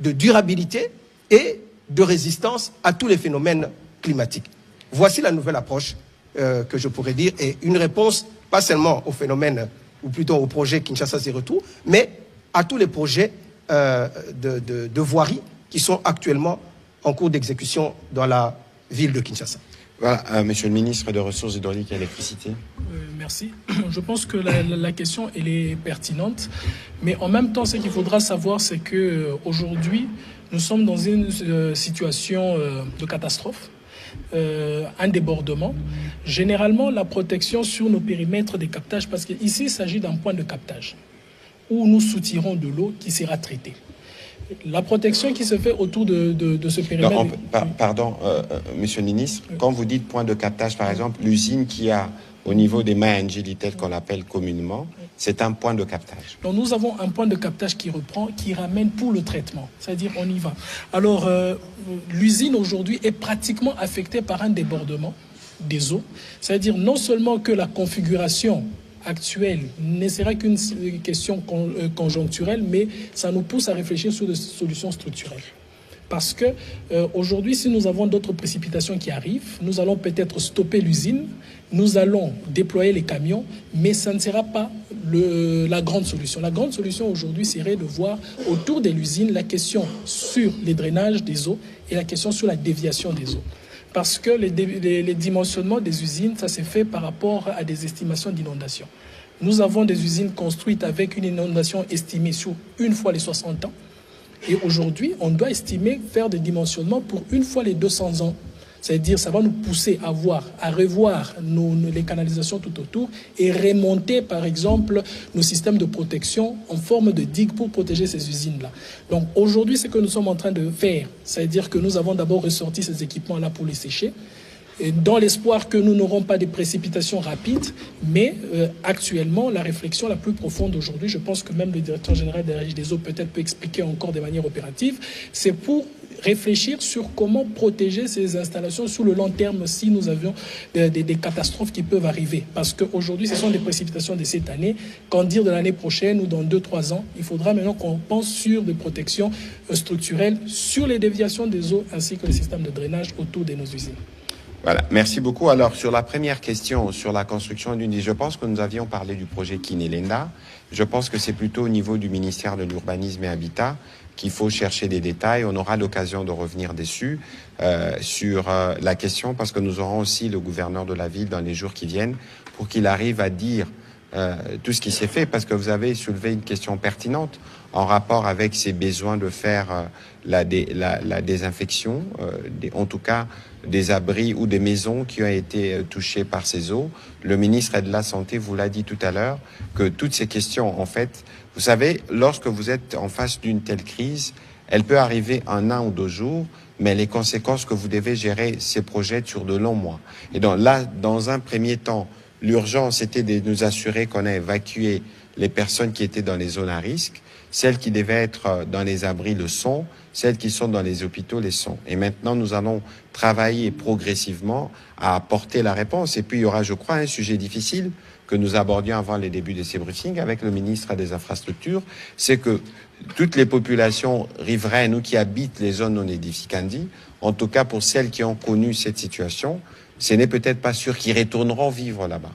de durabilité et de résistance à tous les phénomènes climatiques. Voici la nouvelle approche que je pourrais dire, et une réponse pas seulement au phénomène, ou plutôt au projet Kinshasa Zéro Tour, mais à tous les projets de voirie qui sont actuellement en cours d'exécution dans la ville de Kinshasa. Voilà, Monsieur le ministre des Ressources hydrauliques et électricité. Merci. Je pense que la question elle est pertinente, mais en même temps, ce qu'il faudra savoir, c'est que aujourd'hui, nous sommes dans une situation de catastrophe, un débordement. Généralement, la protection sur nos périmètres des captages, parce qu'ici, il s'agit d'un point de captage où nous soutirons de l'eau qui sera traitée. La protection qui se fait autour de ce périmètre... Non, pardon, Monsieur le ministre, quand vous dites point de captage, par exemple, l'usine qui a au niveau des Maingili, tel qu'on l'appelle communément, c'est un point de captage. Donc nous avons un point de captage qui ramène pour le traitement, c'est-à-dire on y va. Alors l'usine aujourd'hui est pratiquement affectée par un débordement des eaux, c'est-à-dire non seulement que la configuration actuelle ne sera qu'une question conjoncturelle, mais ça nous pousse à réfléchir sur des solutions structurelles. Parce que aujourd'hui, si nous avons d'autres précipitations qui arrivent, nous allons peut-être stopper l'usine, nous allons déployer les camions, mais ça ne sera pas la grande solution. La grande solution aujourd'hui serait de voir autour de l'usine la question sur les drainages des eaux et la question sur la déviation des eaux. Parce que les dimensionnements des usines, ça s'est fait par rapport à des estimations d'inondation. Nous avons des usines construites avec une inondation estimée sur une fois les 60 ans. Et aujourd'hui, on doit estimer faire des dimensionnements pour une fois les 200 ans. C'est-à-dire, ça va nous pousser à revoir les canalisations tout autour et remonter, par exemple, nos systèmes de protection en forme de digues pour protéger ces usines-là. Donc aujourd'hui, ce que nous sommes en train de faire, c'est-à-dire que nous avons d'abord ressorti ces équipements-là pour les sécher, et dans l'espoir que nous n'aurons pas des précipitations rapides, mais actuellement, la réflexion la plus profonde aujourd'hui, je pense que même le directeur général de la Régie des eaux peut-être peut expliquer encore de manière opérative, c'est pour réfléchir sur comment protéger ces installations sur le long terme si nous avions des catastrophes qui peuvent arriver. Parce qu'aujourd'hui, ce sont des précipitations de cette année. Qu'en dire de l'année prochaine ou dans 2-3 ans, il faudra maintenant qu'on pense sur des protections structurelles, sur les déviations des eaux ainsi que les systèmes de drainage autour de nos usines. Voilà, merci beaucoup. Alors, sur la première question, sur la construction d'une... Je pense que nous avions parlé du projet Kinelenda. Je pense que c'est plutôt au niveau du ministère de l'Urbanisme et Habitat qu'il faut chercher des détails. On aura l'occasion de revenir dessus sur la question, parce que nous aurons aussi le gouverneur de la ville dans les jours qui viennent pour qu'il arrive à dire tout ce qui s'est fait, parce que vous avez soulevé une question pertinente en rapport avec ces besoins de faire la désinfection, en tout cas des abris ou des maisons qui ont été touchées par ces eaux. Le ministre de la Santé vous l'a dit tout à l'heure, que toutes ces questions, en fait, vous savez, lorsque vous êtes en face d'une telle crise, elle peut arriver en 1 ou 2 jours, mais les conséquences que vous devez gérer se projettent sur de longs mois. Et donc là, dans un premier temps, l'urgence était de nous assurer qu'on a évacué les personnes qui étaient dans les zones à risque. Celles qui devaient être dans les abris le sont, celles qui sont dans les hôpitaux les sont. Et maintenant, nous allons travailler progressivement à apporter la réponse. Et puis, il y aura, je crois, un sujet difficile que nous abordions avant les débuts de ces briefings avec le ministre des Infrastructures, c'est que toutes les populations riveraines ou qui habitent les zones non édificantes, en tout cas pour celles qui ont connu cette situation, ce n'est peut-être pas sûr qu'ils retourneront vivre là-bas.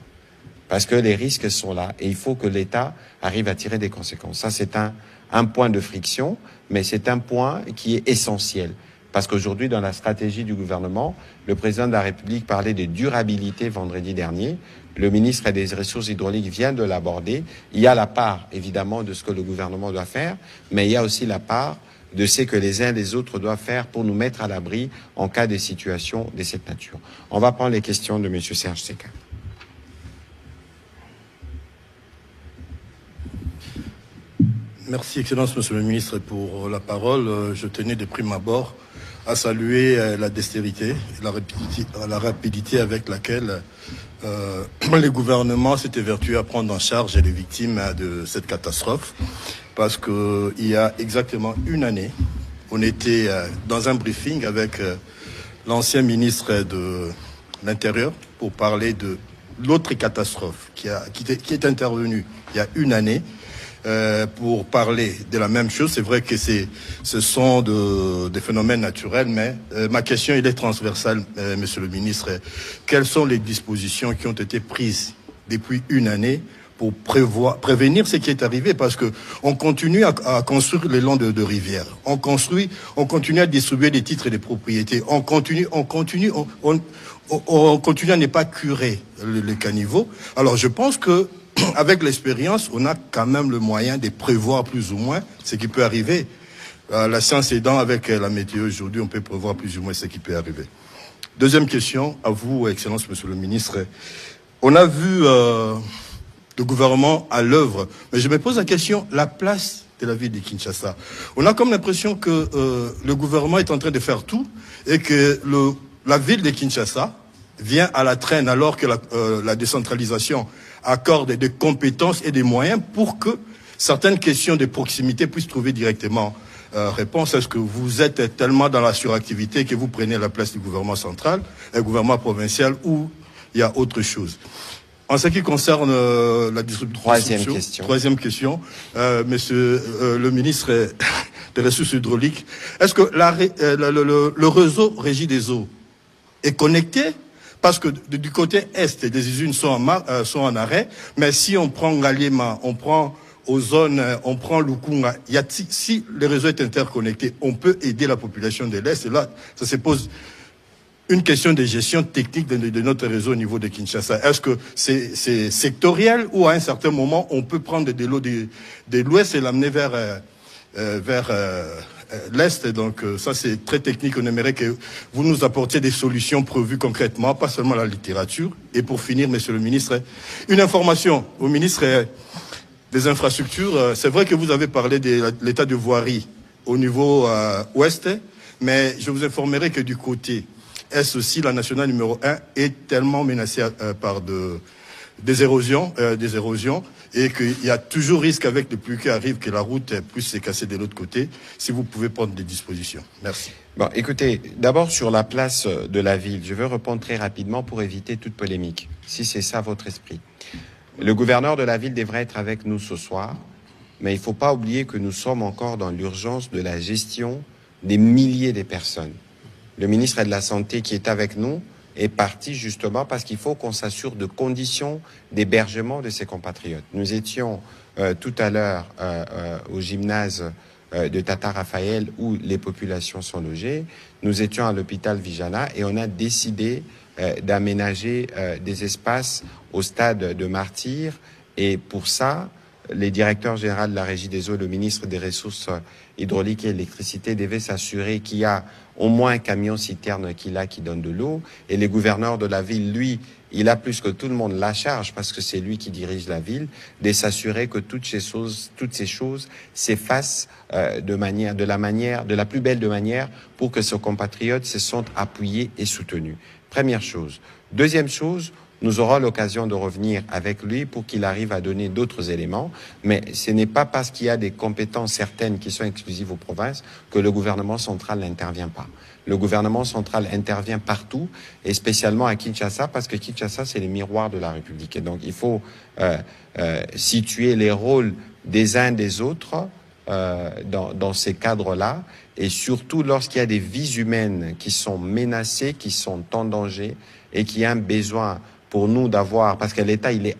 Parce que les risques sont là et il faut que l'État arrive à tirer des conséquences. Ça, c'est un point de friction, mais c'est un point qui est essentiel. Parce qu'aujourd'hui, dans la stratégie du gouvernement, le président de la République parlait de durabilité vendredi dernier. Le ministre des Ressources hydrauliques vient de l'aborder. Il y a la part, évidemment, de ce que le gouvernement doit faire, mais il y a aussi la part de ce que les uns et les autres doivent faire pour nous mettre à l'abri en cas de situation de cette nature. On va prendre les questions de M. Serge Seka. Merci, Excellence, Monsieur le Ministre, pour la parole. Je tenais de prime abord à saluer la dextérité, la rapidité avec laquelle le gouvernement s'est évertué à prendre en charge les victimes de cette catastrophe. Parce qu'il y a exactement 1 année, on était dans un briefing avec l'ancien ministre de l'Intérieur pour parler de l'autre catastrophe qui est intervenue il y a 1 année. Pour parler de la même chose. C'est vrai que ce sont des phénomènes naturels, mais ma question elle est transversale, Monsieur le Ministre. Quelles sont les dispositions qui ont été prises depuis 1 année pour prévenir ce qui est arrivé? Parce que on continue à construire le long de rivières. On continue à distribuer des titres et des propriétés. On continue à ne pas curer le caniveau. Alors je pense que avec l'expérience, on a quand même le moyen de prévoir plus ou moins ce qui peut arriver. La science aidant avec la météo aujourd'hui, on peut prévoir plus ou moins ce qui peut arriver. Deuxième question, à vous, Excellence, Monsieur le Ministre. On a vu le gouvernement à l'œuvre, mais je me pose la question, la place de la ville de Kinshasa. On a comme l'impression que le gouvernement est en train de faire tout et que la ville de Kinshasa vient à la traîne alors que la décentralisation accorde des compétences et des moyens pour que certaines questions de proximité puissent trouver directement réponse. Est-ce que vous êtes tellement dans la suractivité que vous prenez la place du gouvernement central, du gouvernement provincial, ou il y a autre chose? En ce qui concerne la distribution... Troisième question. Monsieur le ministre des ressources hydrauliques. Est-ce que le réseau Régie des eaux est connecté? Parce que du côté est, des usines sont en arrêt, mais si on prend Galima, on prend Ozone, on prend Lukunga, si le réseau est interconnecté, on peut aider la population de l'Est. Et là, ça se pose une question de gestion technique de notre réseau au niveau de Kinshasa. Est-ce que c'est sectoriel ou à un certain moment, on peut prendre de l'eau de l'Ouest et l'amener vers l'Est? Donc ça, c'est très technique. On aimerait que vous nous apportiez des solutions prévues concrètement, pas seulement la littérature. Et pour finir, monsieur le ministre, une information au ministre des infrastructures. C'est vrai que vous avez parlé de l'état de voirie au niveau ouest, mais je vous informerai que du côté est aussi, la nationale numéro 1 est tellement menacée par des érosions, et qu'il y a toujours risque avec les pluies qui arrivent que la route puisse se casser de l'autre côté. Si vous pouvez prendre des dispositions. Merci. Bon, écoutez, d'abord sur la place de la ville, je veux répondre très rapidement pour éviter toute polémique, si c'est ça votre esprit. Le gouverneur de la ville devrait être avec nous ce soir, mais il ne faut pas oublier que nous sommes encore dans l'urgence de la gestion des milliers de personnes. Le ministre de la Santé qui est avec nous est parti justement parce qu'il faut qu'on s'assure de conditions d'hébergement de ses compatriotes. Nous étions tout à l'heure au gymnase de Tata Raphaël où les populations sont logées. Nous étions à l'hôpital Vijana et on a décidé d'aménager des espaces au stade de Martyrs. Et pour ça, les directeurs généraux de la Régie des eaux, le ministre des Ressources hydrauliques et électricité devaient s'assurer qu'il y a au moins un camion-citerne qui donne de l'eau. Et les gouverneurs de la ville, lui, il a plus que tout le monde la charge, parce que c'est lui qui dirige la ville, de s'assurer que toutes ces choses s'effacent de la plus belle de manière pour que ses compatriotes se sentent appuyés et soutenus. Première chose. Deuxième chose, nous aurons l'occasion de revenir avec lui pour qu'il arrive à donner d'autres éléments. Mais ce n'est pas parce qu'il y a des compétences certaines qui sont exclusives aux provinces que le gouvernement central n'intervient pas. Le gouvernement central intervient partout, et spécialement à Kinshasa, parce que Kinshasa, c'est le miroir de la République. Et donc, il faut situer les rôles des uns des autres dans ces cadres-là, et surtout lorsqu'il y a des vies humaines qui sont menacées, qui sont en danger, et qu'il y a un besoin pour nous d'avoir, parce que l'État, il est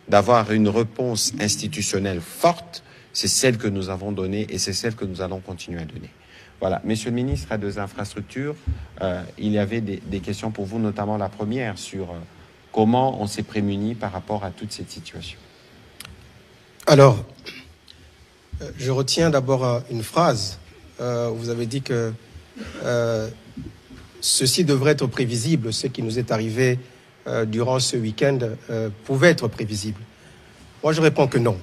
d'avoir une réponse institutionnelle forte. C'est celle que nous avons donnée et c'est celle que nous allons continuer à donner. Voilà. Monsieur le ministre des Infrastructures, il y avait des questions pour vous, notamment la première sur comment on s'est prémuni par rapport à toute cette situation. Alors, je retiens d'abord une phrase. Vous avez dit que ceci devrait être prévisible, ce qui nous est arrivé durant ce week-end pouvait être prévisible. Moi, je réponds que non.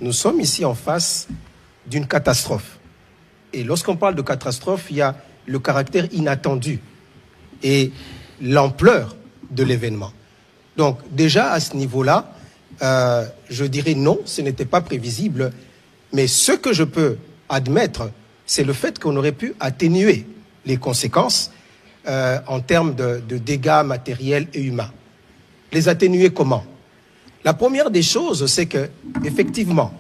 Nous sommes ici en face d'une catastrophe. Et lorsqu'on parle de catastrophe, il y a le caractère inattendu et l'ampleur de l'événement. Donc, déjà, à ce niveau-là, je dirais non, ce n'était pas prévisible. Mais ce que je peux admettre, c'est le fait qu'on aurait pu atténuer les conséquences en termes de dégâts matériels et humains. Les atténuer comment? La première des choses, c'est que, effectivement,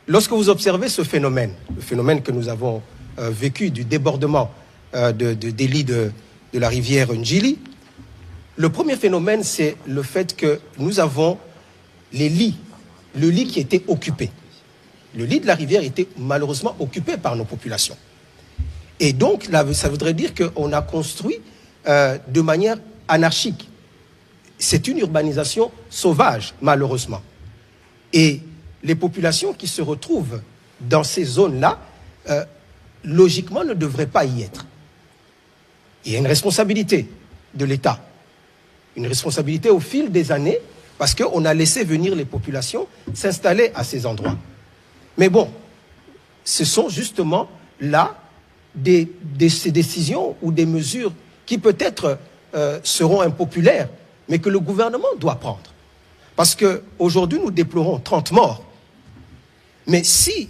lorsque vous observez ce phénomène, le phénomène que nous avons vécu du débordement des lits de la rivière Njili, le premier phénomène, c'est le fait que nous avons le lit qui était occupé. Le lit de la rivière était malheureusement occupé par nos populations. Et donc, là, ça voudrait dire qu'on a construit de manière anarchique. C'est une urbanisation sauvage, malheureusement. Et les populations qui se retrouvent dans ces zones-là, logiquement, ne devraient pas y être. Il y a une responsabilité de l'État. Une responsabilité au fil des années, parce qu'on a laissé venir les populations s'installer à ces endroits. Mais bon, ce sont justement là ces décisions ou des mesures qui peut-être seront impopulaires, mais que le gouvernement doit prendre. Parce qu'aujourd'hui, nous déplorons 30 morts. Mais si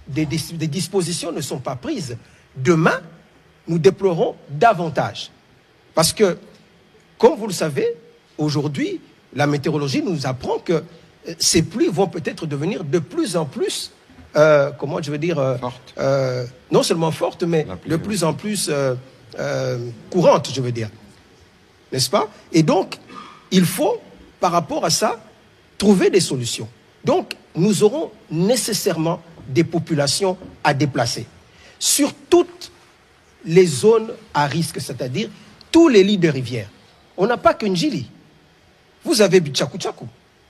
des dispositions ne sont pas prises, demain, nous déplorons davantage. Parce que, comme vous le savez, aujourd'hui, la météorologie nous apprend que ces pluies vont peut-être devenir de plus en plus comment je veux dire, non seulement forte, mais de plus en plus courante, je veux dire. N'est-ce pas? Et donc, il faut, par rapport à ça, trouver des solutions. Donc, nous aurons nécessairement des populations à déplacer sur toutes les zones à risque, c'est-à-dire tous les lits de rivières. On n'a pas que Njili. Vous avez Bichaku Chaku,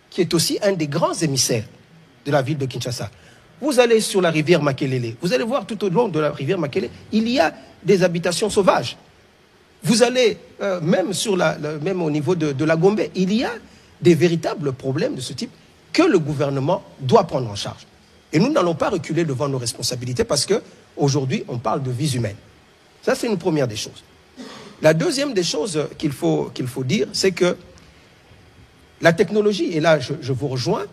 qui est aussi un des grands émissaires de la ville de Kinshasa. Vous allez sur la rivière Makelele, vous allez voir tout au long de la rivière Makelele, il y a des habitations sauvages. Vous allez même au niveau de la Gombe, il y a des véritables problèmes de ce type que le gouvernement doit prendre en charge. Et nous n'allons pas reculer devant nos responsabilités parce qu'aujourd'hui, on parle de vies humaines. Ça, c'est une première des choses. La deuxième des choses qu'il faut dire, c'est que la technologie, et là je vous rejoins,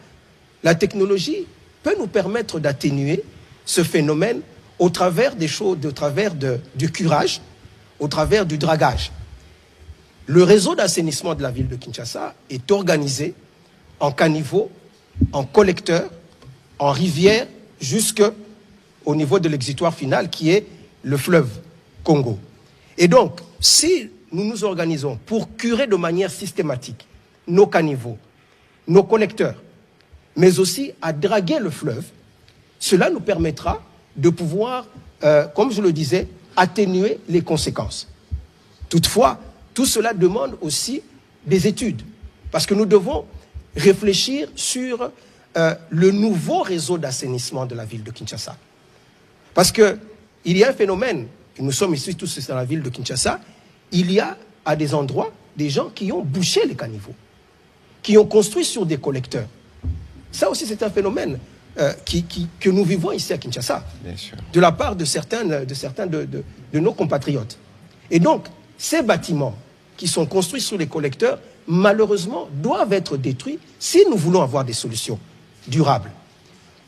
la technologie peut nous permettre d'atténuer ce phénomène au travers des choses, au travers du curage, au travers du dragage. Le réseau d'assainissement de la ville de Kinshasa est organisé en caniveaux, en collecteurs, en rivières, jusqu'au niveau de l'exutoire final qui est le fleuve Congo. Et donc, si nous nous organisons pour curer de manière systématique nos caniveaux, nos collecteurs, mais aussi à draguer le fleuve, cela nous permettra de pouvoir, comme je le disais, atténuer les conséquences. Toutefois, tout cela demande aussi des études, parce que nous devons réfléchir sur le nouveau réseau d'assainissement de la ville de Kinshasa. Parce qu'il y a un phénomène, et nous sommes ici tous dans la ville de Kinshasa, il y a à des endroits des gens qui ont bouché les caniveaux, qui ont construit sur des collecteurs. Ça aussi, c'est un phénomène que nous vivons ici à Kinshasa, bien sûr, de la part de certains de nos compatriotes. Et donc, ces bâtiments qui sont construits sous les collecteurs, malheureusement, doivent être détruits si nous voulons avoir des solutions durables.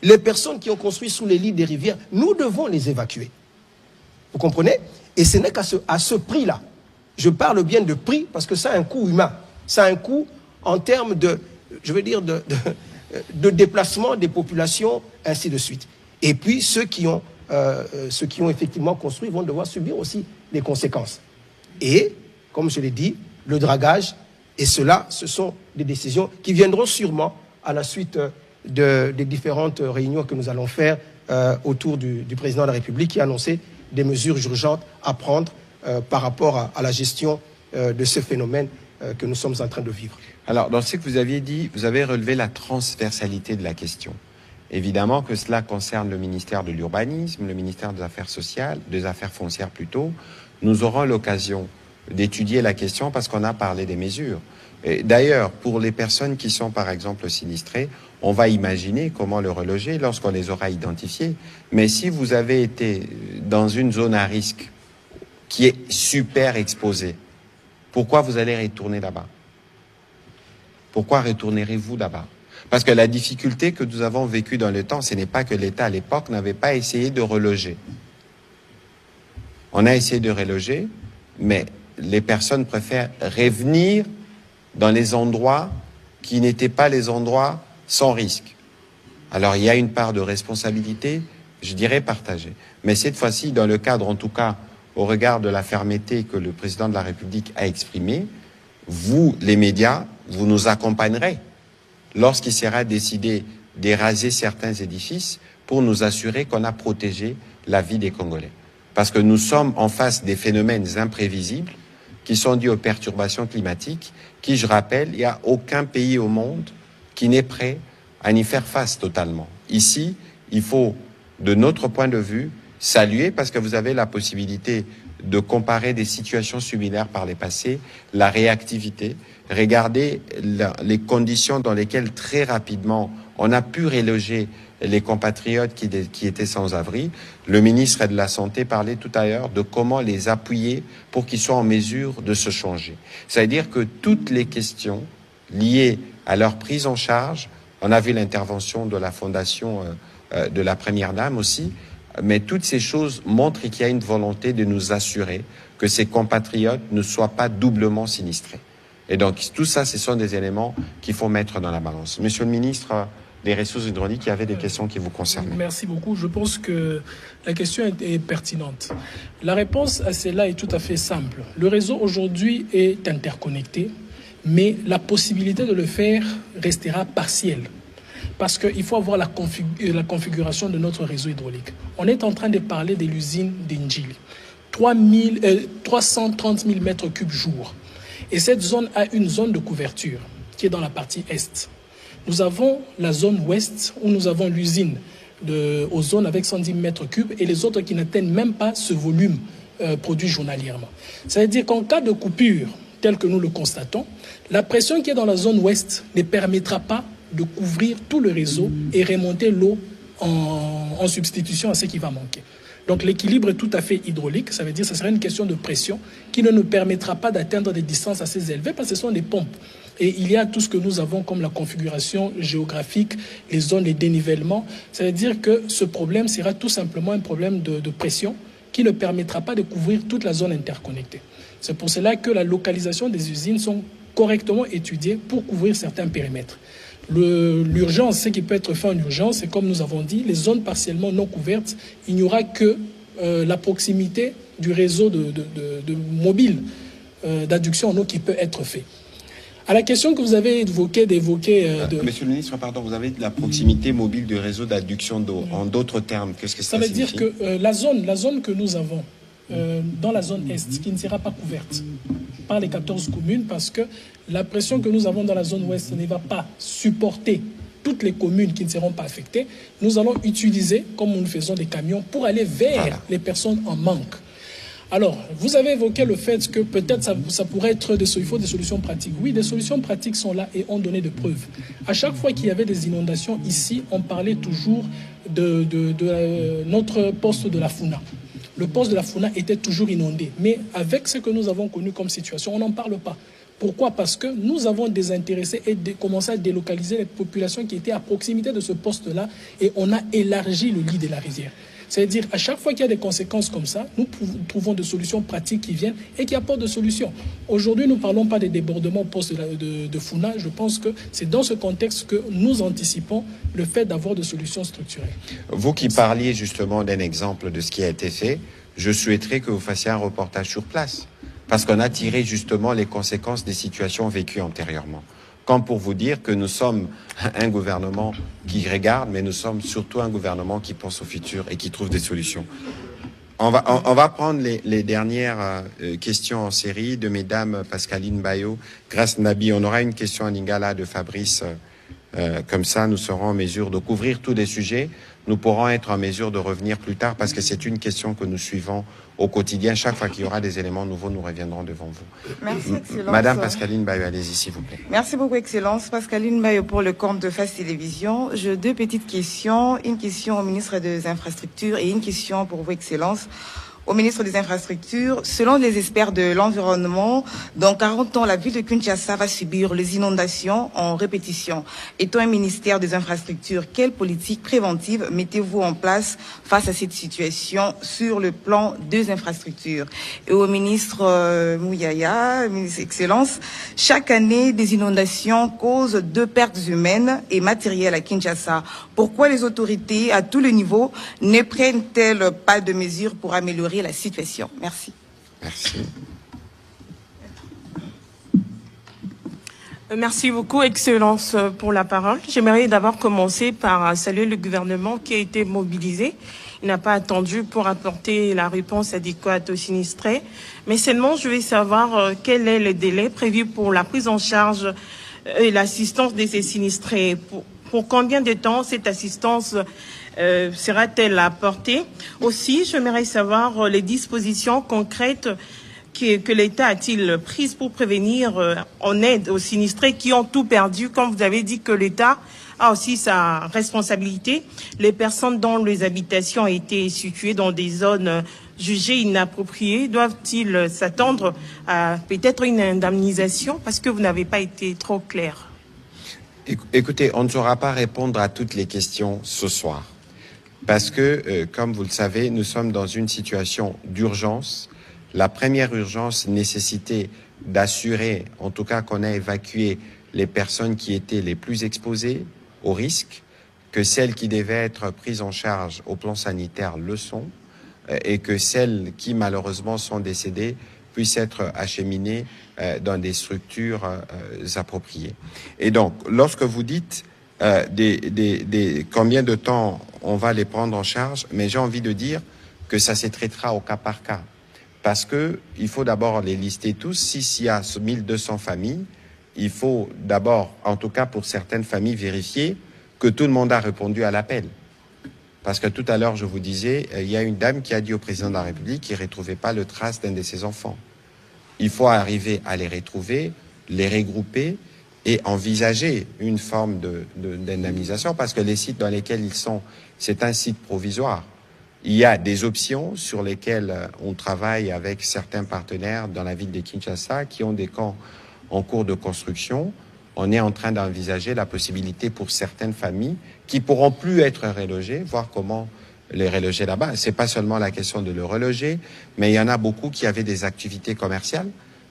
Les personnes qui ont construit sous les lits des rivières, nous devons les évacuer. Vous comprenez? Et ce n'est qu'à ce prix-là. Je parle bien de prix parce que ça a un coût humain. Ça a un coût en termes de déplacement des populations, ainsi de suite. Et puis, ceux qui ont effectivement construit vont devoir subir aussi les conséquences. Et, comme je l'ai dit, le dragage, et cela, ce sont des décisions qui viendront sûrement à la suite des différentes réunions que nous allons faire autour du président de la République qui a annoncé des mesures urgentes à prendre par rapport à la gestion de ce phénomène que nous sommes en train de vivre. Alors, dans ce que vous aviez dit, vous avez relevé la transversalité de la question. Évidemment que cela concerne le ministère de l'Urbanisme, le ministère des Affaires sociales, des Affaires foncières plutôt. Nous aurons l'occasion d'étudier la question parce qu'on a parlé des mesures. D'ailleurs, pour les personnes qui sont par exemple sinistrées, on va imaginer comment le reloger lorsqu'on les aura identifiées. Mais si vous avez été dans une zone à risque qui est super exposée, pourquoi vous allez retourner là-bas? Pourquoi retournerez-vous là-bas? Parce que la difficulté que nous avons vécue dans le temps, ce n'est pas que l'État à l'époque n'avait pas essayé de reloger. On a essayé de reloger, mais les personnes préfèrent revenir dans les endroits qui n'étaient pas les endroits sans risque. Alors il y a une part de responsabilité, je dirais partagée. Mais cette fois-ci, dans le cadre, en tout cas, au regard de la fermeté que le président de la République a exprimée, vous, les médias, vous nous accompagnerez lorsqu'il sera décidé d'éraser certains édifices pour nous assurer qu'on a protégé la vie des Congolais. Parce que nous sommes en face des phénomènes imprévisibles qui sont dus aux perturbations climatiques, qui, je rappelle, il n'y a aucun pays au monde qui n'est prêt à y faire face totalement. Ici, il faut, de notre point de vue, saluer, parce que vous avez la possibilité de comparer des situations similaires par les passés, la réactivité, regarder les conditions dans lesquelles très rapidement on a pu reloger les compatriotes qui étaient sans abri. Le ministre de la Santé parlait tout à l'heure de comment les appuyer pour qu'ils soient en mesure de se changer. C'est-à-dire que toutes les questions liées à leur prise en charge, on a vu l'intervention de la Fondation de la Première Dame aussi, mais toutes ces choses montrent qu'il y a une volonté de nous assurer que ces compatriotes ne soient pas doublement sinistrés. Et donc, tout ça, ce sont des éléments qu'il faut mettre dans la balance. Monsieur le ministre, des ressources hydrauliques. Il y avait des questions qui vous concernaient. Merci beaucoup. Je pense que la question est pertinente. La réponse à celle-là est tout à fait simple. Le réseau aujourd'hui est interconnecté, mais la possibilité de le faire restera partielle. Parce qu'il faut avoir la configuration de notre réseau hydraulique. On est en train de parler de l'usine d'Indjili. 330 000 mètres cubes jour. Et cette zone a une zone de couverture qui est dans la partie est. Nous avons la zone ouest où nous avons l'usine aux zones avec 110 mètres cubes et les autres qui n'atteignent même pas ce volume produit journalièrement. C'est-à-dire qu'en cas de coupure, tel que nous le constatons, la pression qui est dans la zone ouest ne permettra pas de couvrir tout le réseau et remonter l'eau en substitution à ce qui va manquer. Donc l'équilibre est tout à fait hydraulique, ça veut dire que ce sera une question de pression qui ne nous permettra pas d'atteindre des distances assez élevées parce que ce sont des pompes. Et il y a tout ce que nous avons comme la configuration géographique, les zones de dénivellement. Ça veut dire que ce problème sera tout simplement un problème de pression qui ne permettra pas de couvrir toute la zone interconnectée. C'est pour cela que la localisation des usines sont correctement étudiées pour couvrir certains périmètres. L'urgence, ce qui peut être fait en urgence, c'est comme nous avons dit, les zones partiellement non couvertes, il n'y aura que la proximité du réseau de mobile d'adduction en eau qui peut être fait. À la question que vous avez évoquée Monsieur le ministre, pardon, vous avez de la proximité mobile du réseau d'adduction d'eau. En d'autres termes, qu'est-ce que ça signifie? Ça veut dire que la zone que nous avons dans la zone Est, qui ne sera pas couverte par les 14 communes, parce que la pression que nous avons dans la zone Ouest ne va pas supporter toutes les communes qui ne seront pas affectées. Nous allons utiliser, comme nous le faisons, des camions pour aller vers les personnes en manque. Alors, vous avez évoqué le fait que peut-être ça pourrait être il faut des solutions pratiques. Oui, des solutions pratiques sont là et ont donné des preuves. À chaque fois qu'il y avait des inondations ici, on parlait toujours de notre poste de la Funa. Le poste de la Funa était toujours inondé. Mais avec ce que nous avons connu comme situation, on n'en parle pas. Pourquoi? Parce que nous avons désintéressé et commencé à délocaliser les populations qui étaient à proximité de ce poste-là et on a élargi le lit de la rivière. C'est-à-dire, à chaque fois qu'il y a des conséquences comme ça, nous trouvons des solutions pratiques qui viennent et qui apportent des solutions. Aujourd'hui, nous ne parlons pas des débordements au poste de Funa. Je pense que c'est dans ce contexte que nous anticipons le fait d'avoir des solutions structurelles. Vous qui parliez justement d'un exemple de ce qui a été fait, je souhaiterais que vous fassiez un reportage sur place. Parce qu'on a tiré justement les conséquences des situations vécues antérieurement. Comme pour vous dire que nous sommes un gouvernement qui regarde, mais nous sommes surtout un gouvernement qui pense au futur et qui trouve des solutions. On va prendre les dernières questions en série de mesdames Pascaline Bayo, Grace Nabi. On aura une question à Lingala de Fabrice. Comme ça, nous serons en mesure de couvrir tous les sujets. Nous pourrons être en mesure de revenir plus tard parce que c'est une question que nous suivons au quotidien. Chaque fois qu'il y aura des éléments nouveaux, nous reviendrons devant vous. Merci, Excellence. Madame Pascaline Bayo, allez-y, s'il vous plaît. Merci beaucoup, Excellence. Pascaline Bayo pour le compte de Face Télévision. J'ai deux petites questions. Une question au ministre des Infrastructures et une question pour vous, Excellence. Au ministre des Infrastructures, selon les experts de l'environnement, dans 40 ans, la ville de Kinshasa va subir les inondations en répétition. Étant un ministère des Infrastructures, quelle politique préventive mettez-vous en place face à cette situation sur le plan des infrastructures? Et au ministre Mouyaya, ministre Excellence, chaque année, des inondations causent 2 pertes humaines et matérielles à Kinshasa. Pourquoi les autorités à tous les niveaux ne prennent-elles pas de mesures pour améliorer la situation? Merci. Merci. Merci beaucoup, Excellence, pour la parole. J'aimerais d'abord commencer par saluer le gouvernement qui a été mobilisé. Il n'a pas attendu pour apporter la réponse adéquate aux sinistrés. Mais seulement, je veux savoir quel est le délai prévu pour la prise en charge et l'assistance de ces sinistrés. Pour combien de temps cette assistance sera-t-elle apportée? Aussi, j'aimerais savoir les dispositions concrètes que l'État a-t-il prises pour prévenir en aide aux sinistrés qui ont tout perdu, comme vous avez dit que l'État a aussi sa responsabilité. Les personnes dont les habitations ont été situées dans des zones jugées inappropriées, doivent-ils s'attendre à peut-être une indemnisation? Parce que vous n'avez pas été trop clair. Écoutez, on ne saura pas répondre à toutes les questions ce soir. Parce que, comme vous le savez, nous sommes dans une situation d'urgence. La première urgence nécessitait d'assurer, en tout cas qu'on a évacué les personnes qui étaient les plus exposées au risque. que celles qui devaient être prises en charge au plan sanitaire le sont, et que celles qui malheureusement sont décédées puissent être acheminées dans des structures appropriées. Et donc, lorsque vous dites combien de temps on va les prendre en charge, mais j'ai envie de dire que ça se traitera au cas par cas. Parce que il faut d'abord les lister tous. S'il y a 1200 familles, il faut d'abord, en tout cas pour certaines familles, vérifier que tout le monde a répondu à l'appel. Parce que tout à l'heure, je vous disais, il y a une dame qui a dit au président de la République qu'il ne retrouvait pas le trace d'un de ses enfants. Il faut arriver à les retrouver, les regrouper et envisager une forme d'indemnisation, parce que les sites dans lesquels ils sont, c'est un site provisoire. Il y a des options sur lesquelles on travaille avec certains partenaires dans la ville de Kinshasa qui ont des camps en cours de construction. On est en train d'envisager la possibilité pour certaines familles qui pourront plus être relogées, voir comment les reloger là-bas. C'est pas seulement la question de le reloger, mais il y en a beaucoup qui avaient des activités commerciales,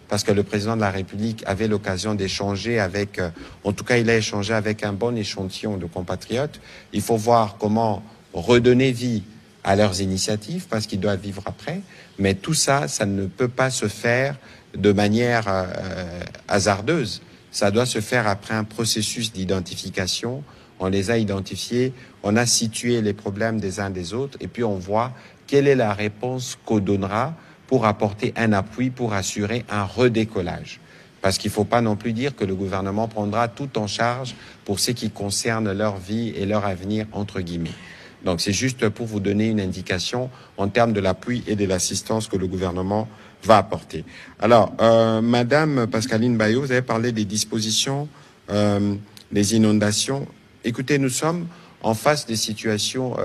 parce que le président de la République avait l'occasion d'échanger avec, en tout cas il a échangé avec un bon échantillon de compatriotes. Il faut voir comment redonner vie à leurs initiatives, parce qu'ils doivent vivre après. Mais tout ça, ça ne peut pas se faire de manière hasardeuse. Ça doit se faire après un processus d'identification. On les a identifiés, on a situé les problèmes des uns des autres, et puis on voit quelle est la réponse qu'on donnera pour apporter un appui, pour assurer un redécollage. Parce qu'il ne faut pas non plus dire que le gouvernement prendra tout en charge pour ce qui concerne leur vie et leur avenir, entre guillemets. Donc c'est juste pour vous donner une indication en termes de l'appui et de l'assistance que le gouvernement va apporter. Alors, Madame Pascaline Bayo, vous avez parlé des dispositions, des inondations. Écoutez, nous sommes en face des situations,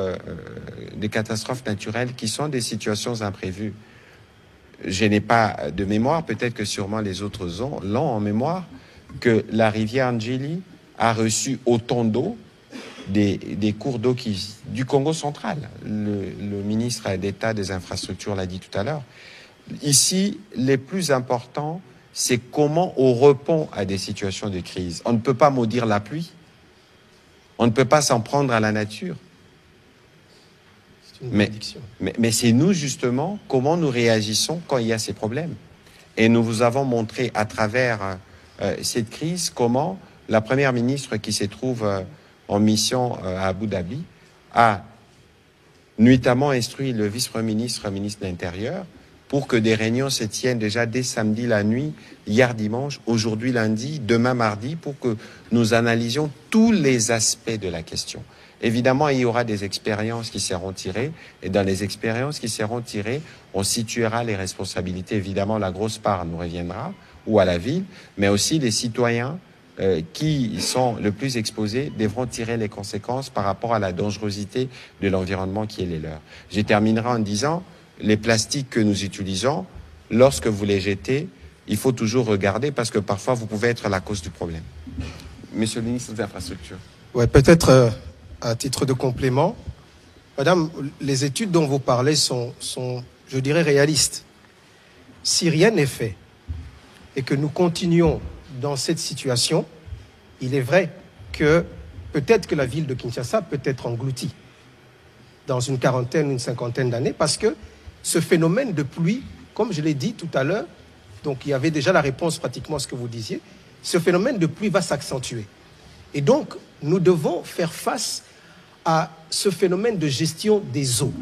des catastrophes naturelles qui sont des situations imprévues. Je n'ai pas de mémoire, peut-être que sûrement les autres l'ont en mémoire, que la rivière Ndjili a reçu autant d'eau des cours d'eau du Congo central. Le ministre d'État des infrastructures l'a dit tout à l'heure. Ici, les plus importants, c'est comment on répond à des situations de crise. On ne peut pas maudire la pluie. On ne peut pas s'en prendre à la nature. C'est une bénédiction. Mais c'est nous, justement, comment nous réagissons quand il y a ces problèmes. Et nous vous avons montré à travers cette crise comment la première ministre qui se trouve en mission à Abu Dhabi a nuitamment instruit le vice-premier ministre, ministre de l'Intérieur, pour que des réunions se tiennent déjà dès samedi la nuit, hier dimanche, aujourd'hui lundi, demain mardi, pour que nous analysions tous les aspects de la question. Évidemment, il y aura des expériences qui seront tirées, et dans les expériences qui seront tirées, on situera les responsabilités. Évidemment, la grosse part nous reviendra, ou à la ville, mais aussi les citoyens qui sont le plus exposés devront tirer les conséquences par rapport à la dangerosité de l'environnement qui est les leurs. Je terminerai en disant, les plastiques que nous utilisons, lorsque vous les jetez, il faut toujours regarder parce que parfois vous pouvez être la cause du problème. Monsieur le ministre des Infrastructures. Ouais, peut-être à titre de complément, Madame, les études dont vous parlez sont, je dirais, réalistes. Si rien n'est fait et que nous continuons dans cette situation, il est vrai que peut-être que la ville de Kinshasa peut être engloutie dans une quarantaine, une cinquantaine d'années, parce que ce phénomène de pluie, comme je l'ai dit tout à l'heure, donc il y avait déjà la réponse pratiquement à ce que vous disiez, ce phénomène de pluie va s'accentuer. Et donc, nous devons faire face à ce phénomène de gestion des eaux.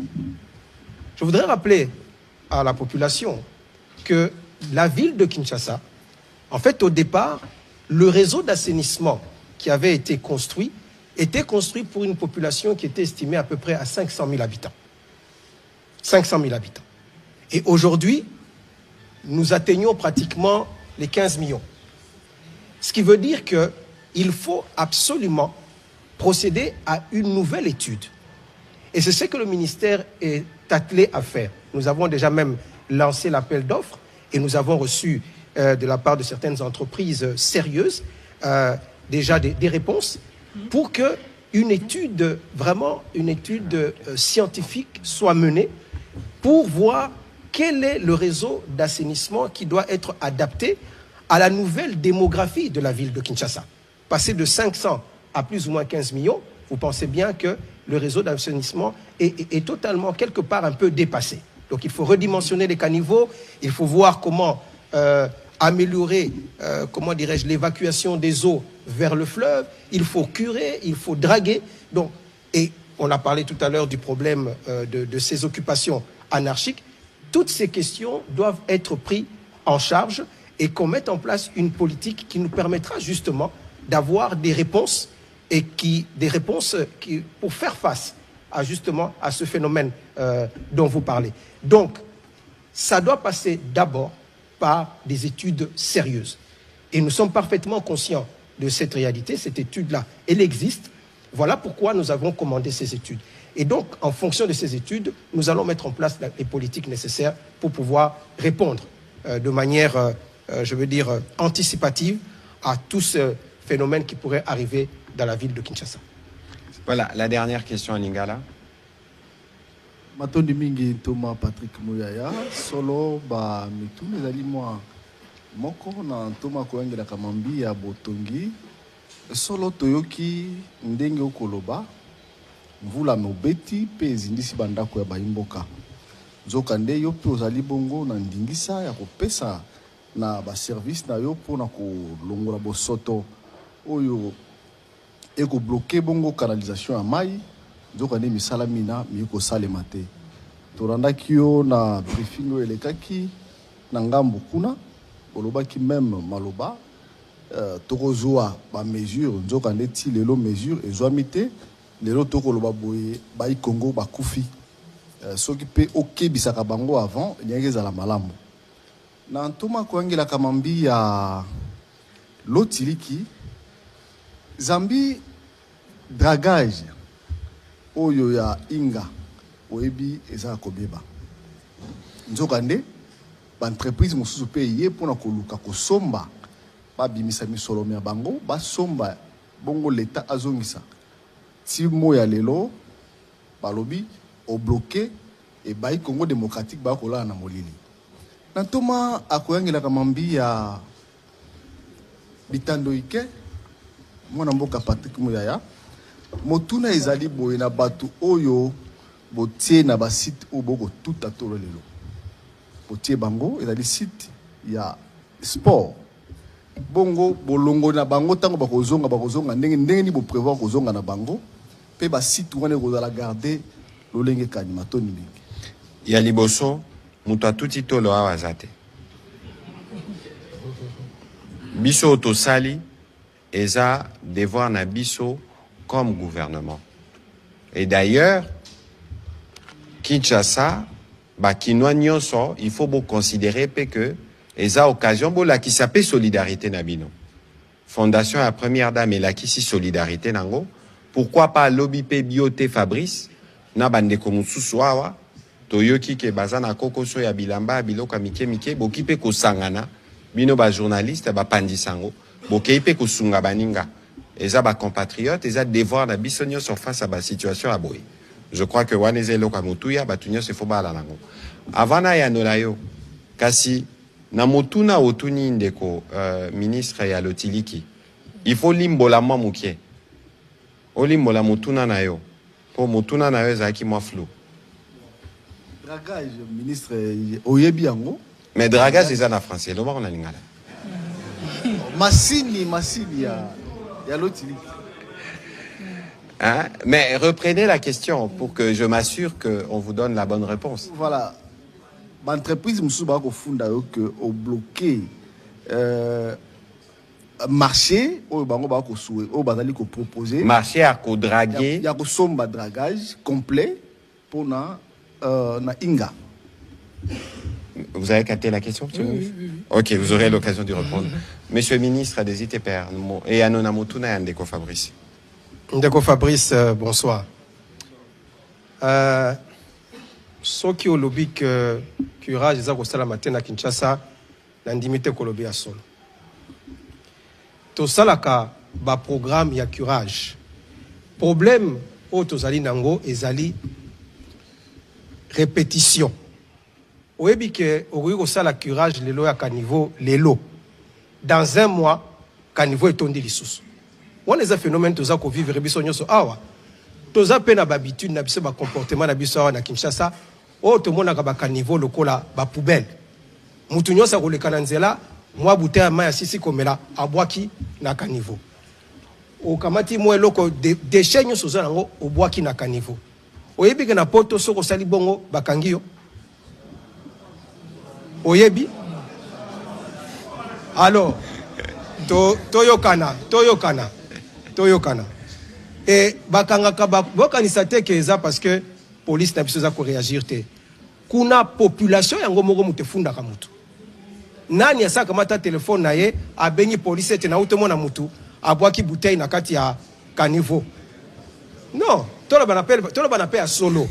Je voudrais rappeler à la population que la ville de Kinshasa, en fait, au départ, le réseau d'assainissement qui avait été construit était construit pour une population qui était estimée à peu près à 500 000 habitants. 500 000 habitants. Et aujourd'hui, nous atteignons pratiquement les 15 millions. Ce qui veut dire qu'il faut absolument procéder à une nouvelle étude. Et c'est ce que le ministère est attelé à faire. Nous avons déjà même lancé l'appel d'offres et nous avons reçu de la part de certaines entreprises sérieuses déjà des réponses pour qu'une étude, vraiment une étude scientifique soit menée pour voir quel est le réseau d'assainissement qui doit être adapté à la nouvelle démographie de la ville de Kinshasa. Passer de 500 à plus ou moins 15 millions, vous pensez bien que le réseau d'assainissement est totalement, quelque part, un peu dépassé. Donc il faut redimensionner les caniveaux, il faut voir comment améliorer, comment dirais-je, l'évacuation des eaux vers le fleuve, il faut curer, il faut draguer. Donc, et on a parlé tout à l'heure du problème de ces occupations anarchiques. Toutes ces questions doivent être prises en charge et qu'on mette en place une politique qui nous permettra justement d'avoir des réponses pour faire face à ce phénomène dont vous parlez. Donc, ça doit passer d'abord par des études sérieuses. Et nous sommes parfaitement conscients de cette réalité, cette étude-là, elle existe. Voilà pourquoi nous avons commandé ces études. Et donc, en fonction de ces études, nous allons mettre en place les politiques nécessaires pour pouvoir répondre de manière, anticipative à tout ce phénomène qui pourrait arriver dans la ville de Kinshasa. Voilà, la dernière question à Lingala. Matondi mingi Thomas Patrick Mouyaya, solo ba mitune zali mwa moko na Thomas Koyangela Kamambi ya Botongi, solo toyoki ndenge okoloba, mvula mobeti pe ezindisi bandako ya baimboka. Nzoka nde yo pe ozali bongo na ndingisa ya kopesa na ba service na yo pona kolongola bosoto oyo eko bloquer bongo canalisation ya mai. Nzoka nde misala mina miyoko salema te. Torandaki yo na briefing oyo elekaki na ngambo kuna olobaki même maloba tokozwa ba mesure nzoka nde ti lelo mesure ezwami te lelo tokoloba boye bai Congo bakufi soki pe okebisaka bango avant nyenge ezala malamu na ntoma koyangela Kamambi ya lotiliki Zambi dragage oyo ya Inga oyebi eza kobeba nzoka nde ba entreprise mosusu pe ye pona koluka kosomba babimisa misolo ya bango basomba bongo leta azongisa ti moya lelo balobi o bloqué et bai Congo démocratique ba kolala na molili na ntoma akoyangela Kamambi ya bitando ike mwana mboka Patrick Mouyaya motuna ezali boye na batu oyo botie na ba site o boko tout atolo lelo botie bango ezali site ya sport bongo bolongo na bango tango bakozonga ndenge ni bo prévoir kozonga na bango pe ba site wana kozala garder lolenge kanima toni mingi ya liboso mutu atuti tolo awa zate biso tosali eza devoir na biso comme gouvernement. Et d'ailleurs, Kinshasa, Bakinois nyonso, il faut considérer que eza occasion bola qui s'appelle solidarité nabino. Fondation à première dame et la kisi solidarité nango. Pourquoi pas lobby pe bioté Fabrice na bande komususu awa toyoki ke bazana kokoso ya bilamba biloka mike bokipe ko sangana bino ba journaliste ba pandisango bokipe ko sunga baninga. Eza ba compatriotes, eza devoir na bisonyo sur face à ba situation à boy. Je crois que waneze loka mutuya batunyo se faut bala nango. Avana ya nolayo kasi na motuna otuni ndeko ministre ya lotiliki. Il faut limbola mwa mukie. Olimbola motuna na yo. Po motuna na yo zaki mwa flou. Dragage ministre oyebi yango. Mais dragage eza na français, loba on a lingala. Masini ya lotiliki. Hein? Mais reprenez la question pour que je m'assure qu'on vous donne la bonne réponse. Voilà. L'entreprise Moussouba Kofunda que au bloqué marché au bango ba ko soué au bazali ko proposer marché à ko draguer il y a ko somba dragage complet pour na Inga. Vous avez capté la question, monsieur le ministre? Ok, vous aurez l'occasion d'y répondre. Monsieur le ministre, des père et Anona Motuna et Ndeko Fabrice. Ndeko Fabrice, bonsoir. Ce qui au lobby que curage des agosala matin à Kinshasa, l'indimité kolobi à solo. Tout ça là ba programme ya curage. Problème au tozali nango ezali répétition. Oyebi que oyebi kosala curage lelo ya caniveau lelo. Dans un mois, caniveau est tondi lisusu. On les a phénomènes tous à vivre biso nyoso awa toza pe na habitude na biso ba comportement na biso na Kinshasa o to mona ka ba caniveau lokola ba poubelle mutu nyosa ko lekana nzela mwa bouteille ma ya sisi komela abwaki na caniveau o kamati mo eloko déchet nyoso za nango obwaki na caniveau oyebi ke na poto soko sali bongo bakangi yo oyebi alors toyokana et bakangaka bokanisa te ke eza parce que police na biso za ko réagir te kuna population yango moko mutefunda ka mutu nani asaka mata telefone na ye abengi police ete na uto mona mutu abwaki bouteille na kati ya caniveau non tola banape ya solo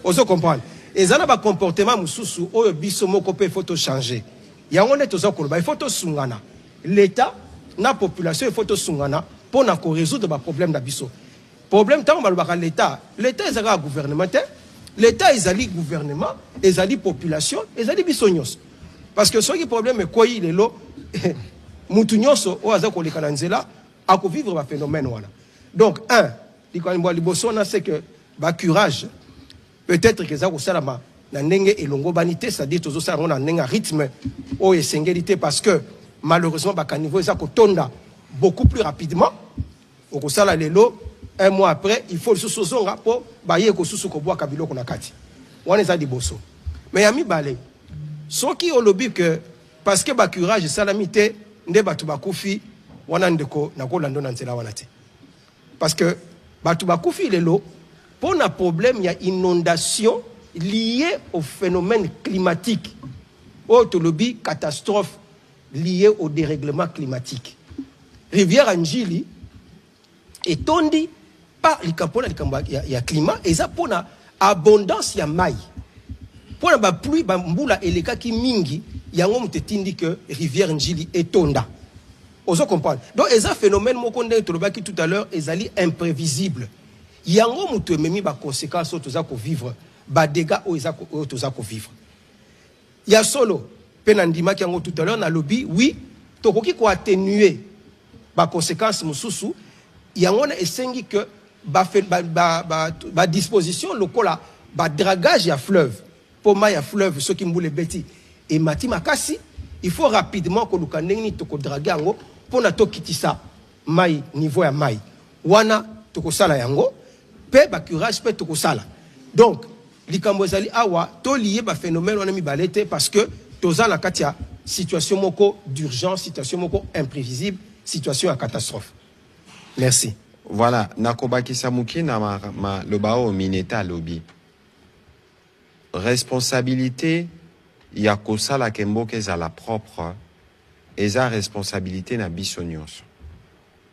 ozo comprendre ezana ba comportement mususu oyo biso moko pe faut changer yango ne toza koloba il faut to sungana l'état na population il faut to sungana pour na ko résoudre ba problème na biso problème tant balobaka l'état ezaka gouvernement l'état ezali gouvernement ezali population ezali biso nyos parce que soki problème ko yi lelo mutu nyoso o aza ko lekana nzela ako vivre ba phénomène wana donc c'est que ba courage peut-être que ça ko salama na ndenge elongo banité c'est-à-dire tozo ça on a un rythme o esengélité parce que malheureusement ba caniveau ça ko tonda beaucoup plus rapidement au sala lelo un mois après il faut le sosonga po ba ye ko susu ko boa kabilo ko na kati wana za diboso mais yami balé soki olobi que parce que ba courage salamité nde batu bakufi wana ndeko na ko lando na nzela wana te parce que batu bakufi lelo pour un problème il y a inondation liée au phénomène climatique autolobie catastrophe liée au dérèglement climatique rivière Anjili est tondi par il y a climat et ça pour la abondance ya mai pour la pluie mbula eleka ki mingi yango mtetindi que rivière Anjili est tonda ozo comprendre donc et ça phénomène moko ndenge tolobaki tout à l'heure ezali imprévisible yango mutu ememi ba conséquences toza ko vivre ba dégâts o toza ko vivre ya solo penandima ki yango tout à l'heure na lobby oui tokoki ko atténuer ba conséquences mususu yango na esengi que ba disposition lokola ba dragage ya fleuve pour ma ya fleuve ce qui mbule beti et mati makasi il faut rapidement ko lukandeni to ko draguer yango pour na to kitisa mai niveau ya mai wana to ko sala yango pe ba courage pe to ko sala donc likambo ezali awa to lié ba phénomène wana mi balete parce que toza na katia situation moko d'urgence situation moko imprévisible situation à catastrophe. Merci. Voilà, nakobaki samuki na le bao mineta lobby. Responsabilité ya kosala kemboke za la propre eza responsabilité na bisonyos.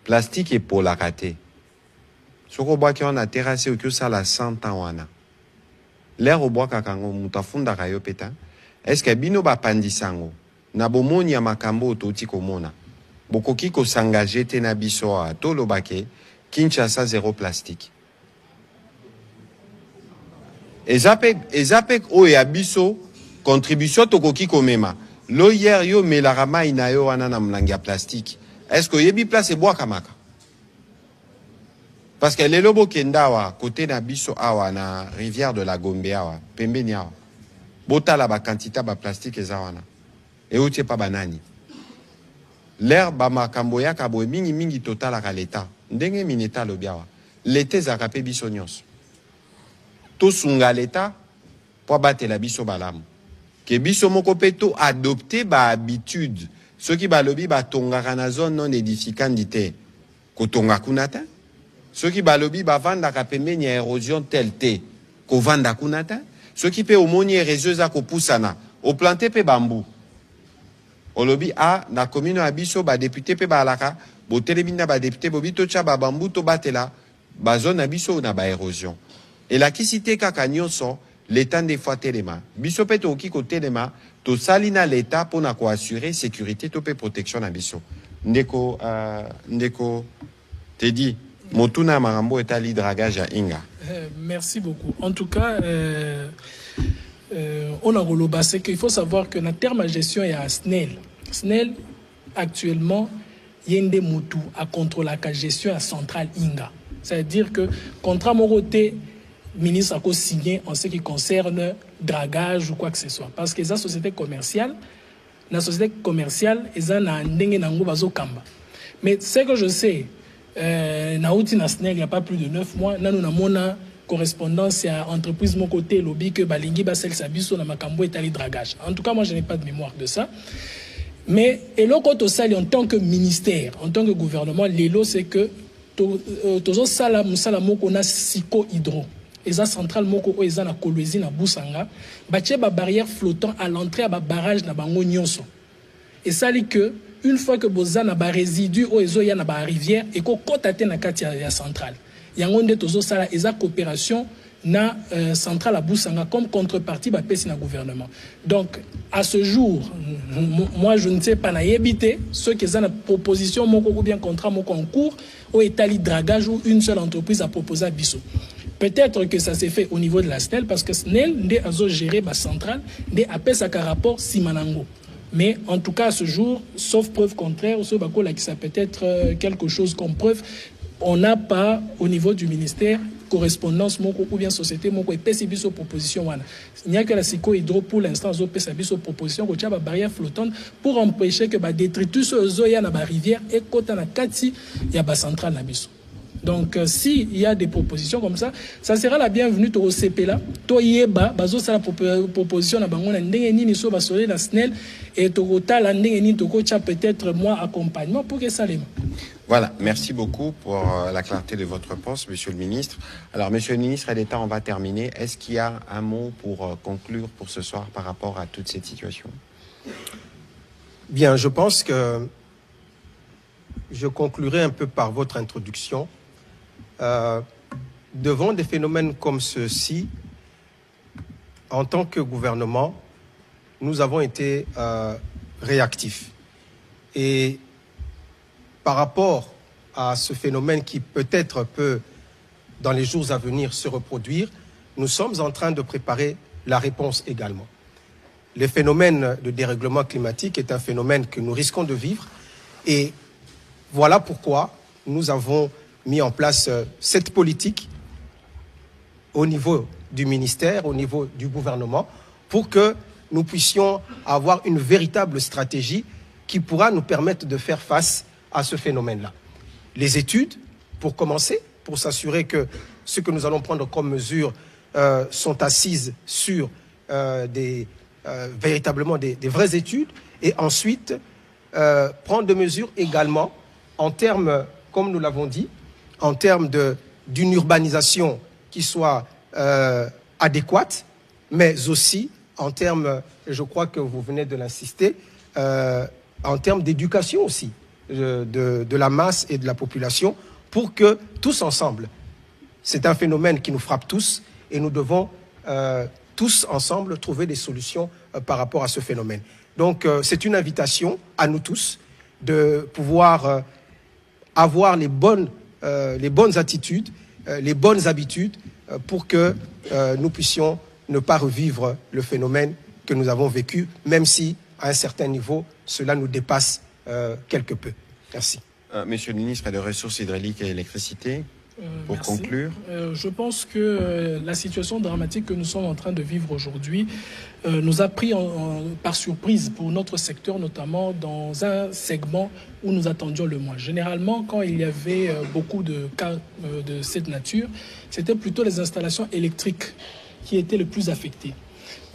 Plastique et pour la rater. Soko baki on a terrassé au sala 100 ans wana. L'air au bois kakango mutafunda kayo peta. Est-ce que bino ba pandisango na bomoni ya makambo toti komona. Bokoki ko s'engager te na biso a tolo bake Kinshasa zéro plastique. Ezapek o ya biso contribution tokoki komema. Lo hier yo melarama inayo wana na mlangi ya plastique. Est-ce que yebi place bois kamaka? Parce que les lobo kendawa côté na biso awa na rivière de la Gombe awa pembeni awa. Botala ba quantité ba plastique ezawana. Et otie pa banani. L'air ba makambo ya kabo mingi total à l'état. Ndenge mineta lo biawa. L'été zakape biso nyos. To sunga l'état pour battre la biso balamu. Que biso moko peto adopter ba habitude. Ceux qui ba lobi ba tonga na zone non édificante ko tonga kunata. Ceux qui ba lobi ba vanda ka pembeni ya érosion tel te ko vanda kunata. Ceux qui pe omoni réseuse ko pusana au planter pe bambou. Olobi a na commune abiso ba député pe ba alaka bo telebina ba député bobito cha ba bambou to batela ba zone abiso na ba érosion. Et la kisité kaka nyonso l'état des fois telema biso pe to ki ko telema to salina l'état pour na ko assurer sécurité to pe protection na biso. Ndeko te dit motuna marambo etali dragage à Inga. Merci beaucoup. En tout cas on a relobé, c'est qu'il faut savoir que dans le terme de gestion, il y a SNEL. SNEL, actuellement, il y a des moutous à contrôler la gestion à centrale Inga. C'est-à-dire que, contrat Moroté, ministre a signé en ce qui concerne dragage ou quoi que ce soit. Parce que la société commerciale, ils ont un ndenge nango bazo kamba. Mais ce que je sais, il n'y a pas plus de 9 mois, nous avons une correspondance à l'entreprise mon côté lobby que balingi basel sabiso na makambo etali dragage. En tout cas, moi je n'ai pas de mémoire de ça. Mais et l'autre sali en tant que ministère, en tant que gouvernement, l'élo c'est que tozo sala musala moko na siko hydro. Eza centrale moko o eza na Kolwezi na Busanga, batie ba barrière flottant à l'entrée à ba barrage na bango nyonso. Et ça dit que une fois que boza na ba résidu o ezo ya na ba rivière et ko kotate na kati ya centrale. Yango nde tozo sala eza coopération na centrale à Busanga comme contrepartie ba pesi na gouvernement. Donc à ce jour, moi je ne sais pas na yebité ceux qui ont une proposition moko ou bien contrat moko en cours au étali dragage ou une seule entreprise a proposé à Bissau. Peut-être que ça s'est fait au niveau de la SNEL parce que SNEL nde azo gérer ba centrale nde appelle ça ka rapport Simanango. Mais en tout cas à ce jour, sauf preuve contraire, ce bako là qui ça peut être quelque chose comme preuve, on n'a pas au niveau du ministère correspondance moko ou bien société moko et pesi biso proposition wana. Il n'y a que la Siko Hydro pour l'instant zo pesi biso proposition ko tia ba barrière flottante pour empêcher que ba détritus zo ya na ba rivière et kota na kati ya ba centrale na biso. Donc s'il y a des propositions comme ça sera la bienvenue au CP là. To yeba bazo sala proposition na bango na ndenge nini so ba solé na SNEL et to kota la ndenge nini to ko tia peut-être moi accompagnement pour que ça les. Voilà, merci beaucoup pour la clarté de votre réponse, Monsieur le Ministre. Alors, Monsieur le Ministre d'État, on va terminer. Est-ce qu'il y a un mot pour conclure pour ce soir par rapport à toute cette situation? Bien, je pense que je conclurai un peu par votre introduction. Devant des phénomènes comme ceux-ci, en tant que gouvernement, nous avons été réactifs. Et par rapport à ce phénomène qui peut-être peut, dans les jours à venir, se reproduire, nous sommes en train de préparer la réponse également. Le phénomène de dérèglement climatique est un phénomène que nous risquons de vivre et voilà pourquoi nous avons mis en place cette politique au niveau du ministère, au niveau du gouvernement, pour que nous puissions avoir une véritable stratégie qui pourra nous permettre de faire face à ce phénomène-là. Les études, pour commencer, pour s'assurer que ce que nous allons prendre comme mesures sont assises sur véritablement des vraies études, et ensuite prendre des mesures également en termes, comme nous l'avons dit, en termes d'une urbanisation qui soit adéquate, mais aussi en termes, je crois que vous venez de l'insister, en termes d'éducation aussi. De la masse et de la population pour que tous ensemble, c'est un phénomène qui nous frappe tous et nous devons tous ensemble trouver des solutions par rapport à ce phénomène. Donc c'est une invitation à nous tous de pouvoir avoir les bonnes attitudes, les bonnes habitudes pour que nous puissions ne pas revivre le phénomène que nous avons vécu, même si à un certain niveau cela nous dépasse quelque peu. Merci. Monsieur le ministre des Ressources hydrauliques et électricité, pour merci. conclure. Je pense que la situation dramatique que nous sommes en train de vivre aujourd'hui nous a pris par surprise pour notre secteur, notamment dans un segment où nous attendions le moins. Généralement, quand il y avait beaucoup de cas de cette nature, c'était plutôt les installations électriques qui étaient les plus affectées.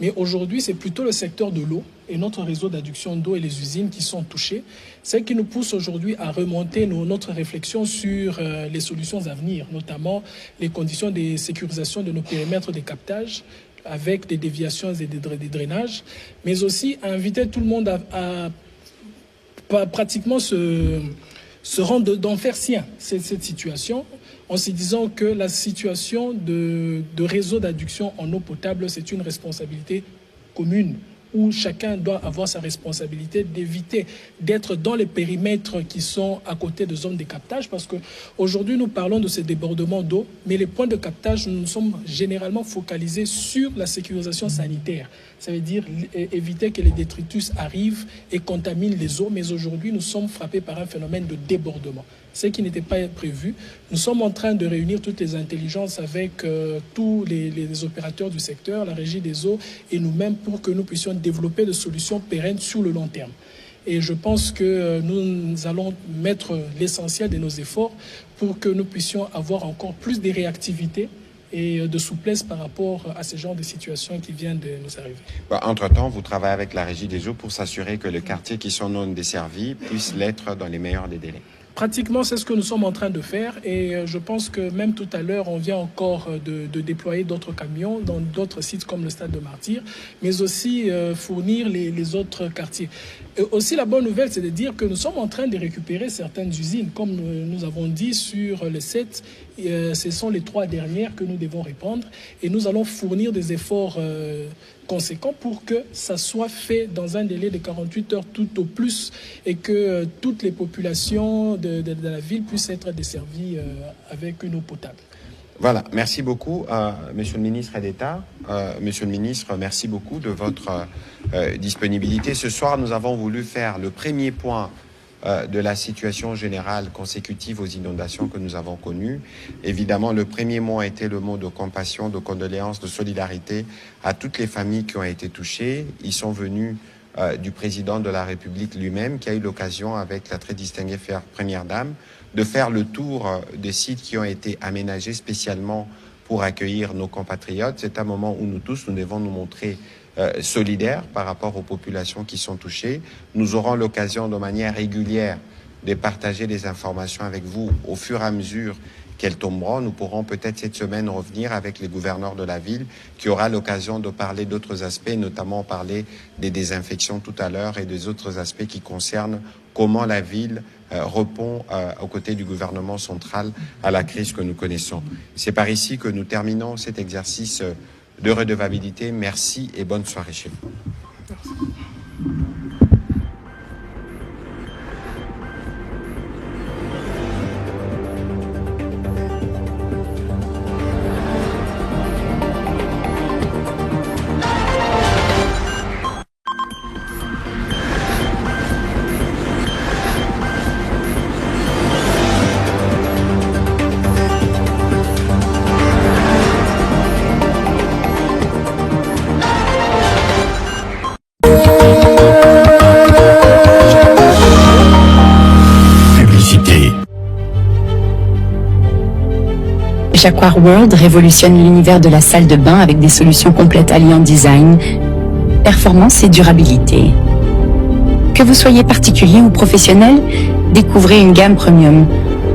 Mais aujourd'hui, c'est plutôt le secteur de l'eau et notre réseau d'adduction d'eau et les usines qui sont touchés. C'est ce qui nous pousse aujourd'hui à remonter notre réflexion sur les solutions à venir, notamment les conditions de sécurisation de nos périmètres de captage avec des déviations et des drainages, mais aussi à inviter tout le monde à pratiquement se rendre d'en faire sien cette situation, en se disant que la situation de réseau d'adduction en eau potable, c'est une responsabilité commune, où chacun doit avoir sa responsabilité d'éviter d'être dans les périmètres qui sont à côté de zones de captage, parce qu'aujourd'hui nous parlons de ces débordements d'eau, mais les points de captage, nous sommes généralement focalisés sur la sécurisation sanitaire. Ça veut dire éviter que les détritus arrivent et contaminent les eaux, mais aujourd'hui nous sommes frappés par un phénomène de débordement. ce qui n'était pas prévu. Nous sommes en train de réunir toutes les intelligences avec tous les opérateurs du secteur, la Régie des eaux et nous-mêmes pour que nous puissions développer des solutions pérennes sur le long terme. Et je pense que nous allons mettre l'essentiel de nos efforts pour que nous puissions avoir encore plus de réactivité et de souplesse par rapport à ce genre de situations qui viennent de nous arriver. Entre-temps, vous travaillez avec la Régie des eaux pour s'assurer que les quartiers qui sont non desservis puissent l'être dans les meilleurs des délais. Pratiquement, c'est ce que nous sommes en train de faire et je pense que même tout à l'heure, on vient encore de déployer d'autres camions dans d'autres sites comme le stade de Martyrs, mais aussi fournir les autres quartiers. Et aussi, la bonne nouvelle, c'est de dire que nous sommes en train de récupérer certaines usines. Comme nous avons dit sur les 7, ce sont les 3 dernières que nous devons répondre et nous allons fournir des efforts conséquents pour que ça soit fait dans un délai de 48 heures tout au plus et que toutes les populations de la ville puissent être desservies avec une eau potable. Voilà, merci beaucoup, Monsieur le ministre d'État. Monsieur le ministre, merci beaucoup de votre disponibilité. Ce soir, nous avons voulu faire le premier point de la situation générale consécutive aux inondations que nous avons connues. Évidemment, le premier mot a été le mot de compassion, de condoléances, de solidarité à toutes les familles qui ont été touchées. Ils sont venus du président de la République lui-même, qui a eu l'occasion, avec la très distinguée Première Dame, de faire le tour des sites qui ont été aménagés spécialement pour accueillir nos compatriotes. C'est un moment où nous tous, nous devons nous montrer solidaires par rapport aux populations qui sont touchées. Nous aurons l'occasion de manière régulière de partager des informations avec vous au fur et à mesure qu'elles tomberont. Nous pourrons peut-être cette semaine revenir avec les gouverneurs de la ville qui aura l'occasion de parler d'autres aspects, notamment parler des désinfections tout à l'heure et des autres aspects qui concernent comment la ville répond aux côtés du gouvernement central à la crise que nous connaissons. C'est par ici que nous terminons cet exercice de redevabilité. Merci et bonne soirée chez vous. Jacquard World révolutionne l'univers de la salle de bain avec des solutions complètes alliant design, performance et durabilité. Que vous soyez particulier ou professionnel, découvrez une gamme premium.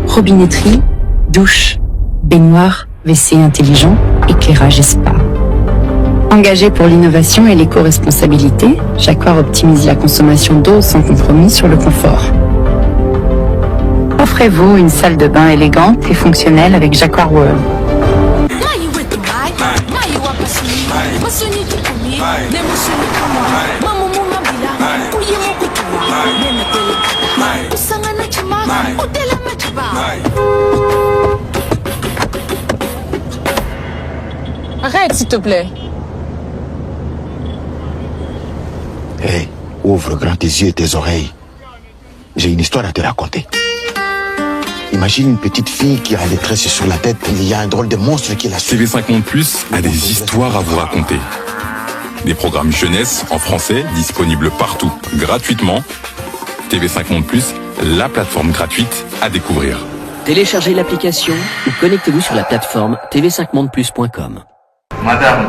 Robinetterie, douche, baignoire, WC intelligent, éclairage et spa. Engagé pour l'innovation et l'éco-responsabilité, Jacquard optimise la consommation d'eau sans compromis sur le confort. Offrez-vous une salle de bain élégante et fonctionnelle avec Jacquard World. Arrête, s'il te plaît. Hé, ouvre grand tes yeux et tes oreilles. J'ai une histoire à te raconter. Imagine une petite fille qui a des tresses sur la tête. Il y a un drôle de monstre qui la suit. TV5 Monde Plus a des histoires à vous raconter. Des programmes jeunesse en français disponibles partout, gratuitement. TV5 Monde Plus, la plateforme gratuite à découvrir. Téléchargez l'application ou connectez-vous sur la plateforme tv5mondeplus.com. Madame,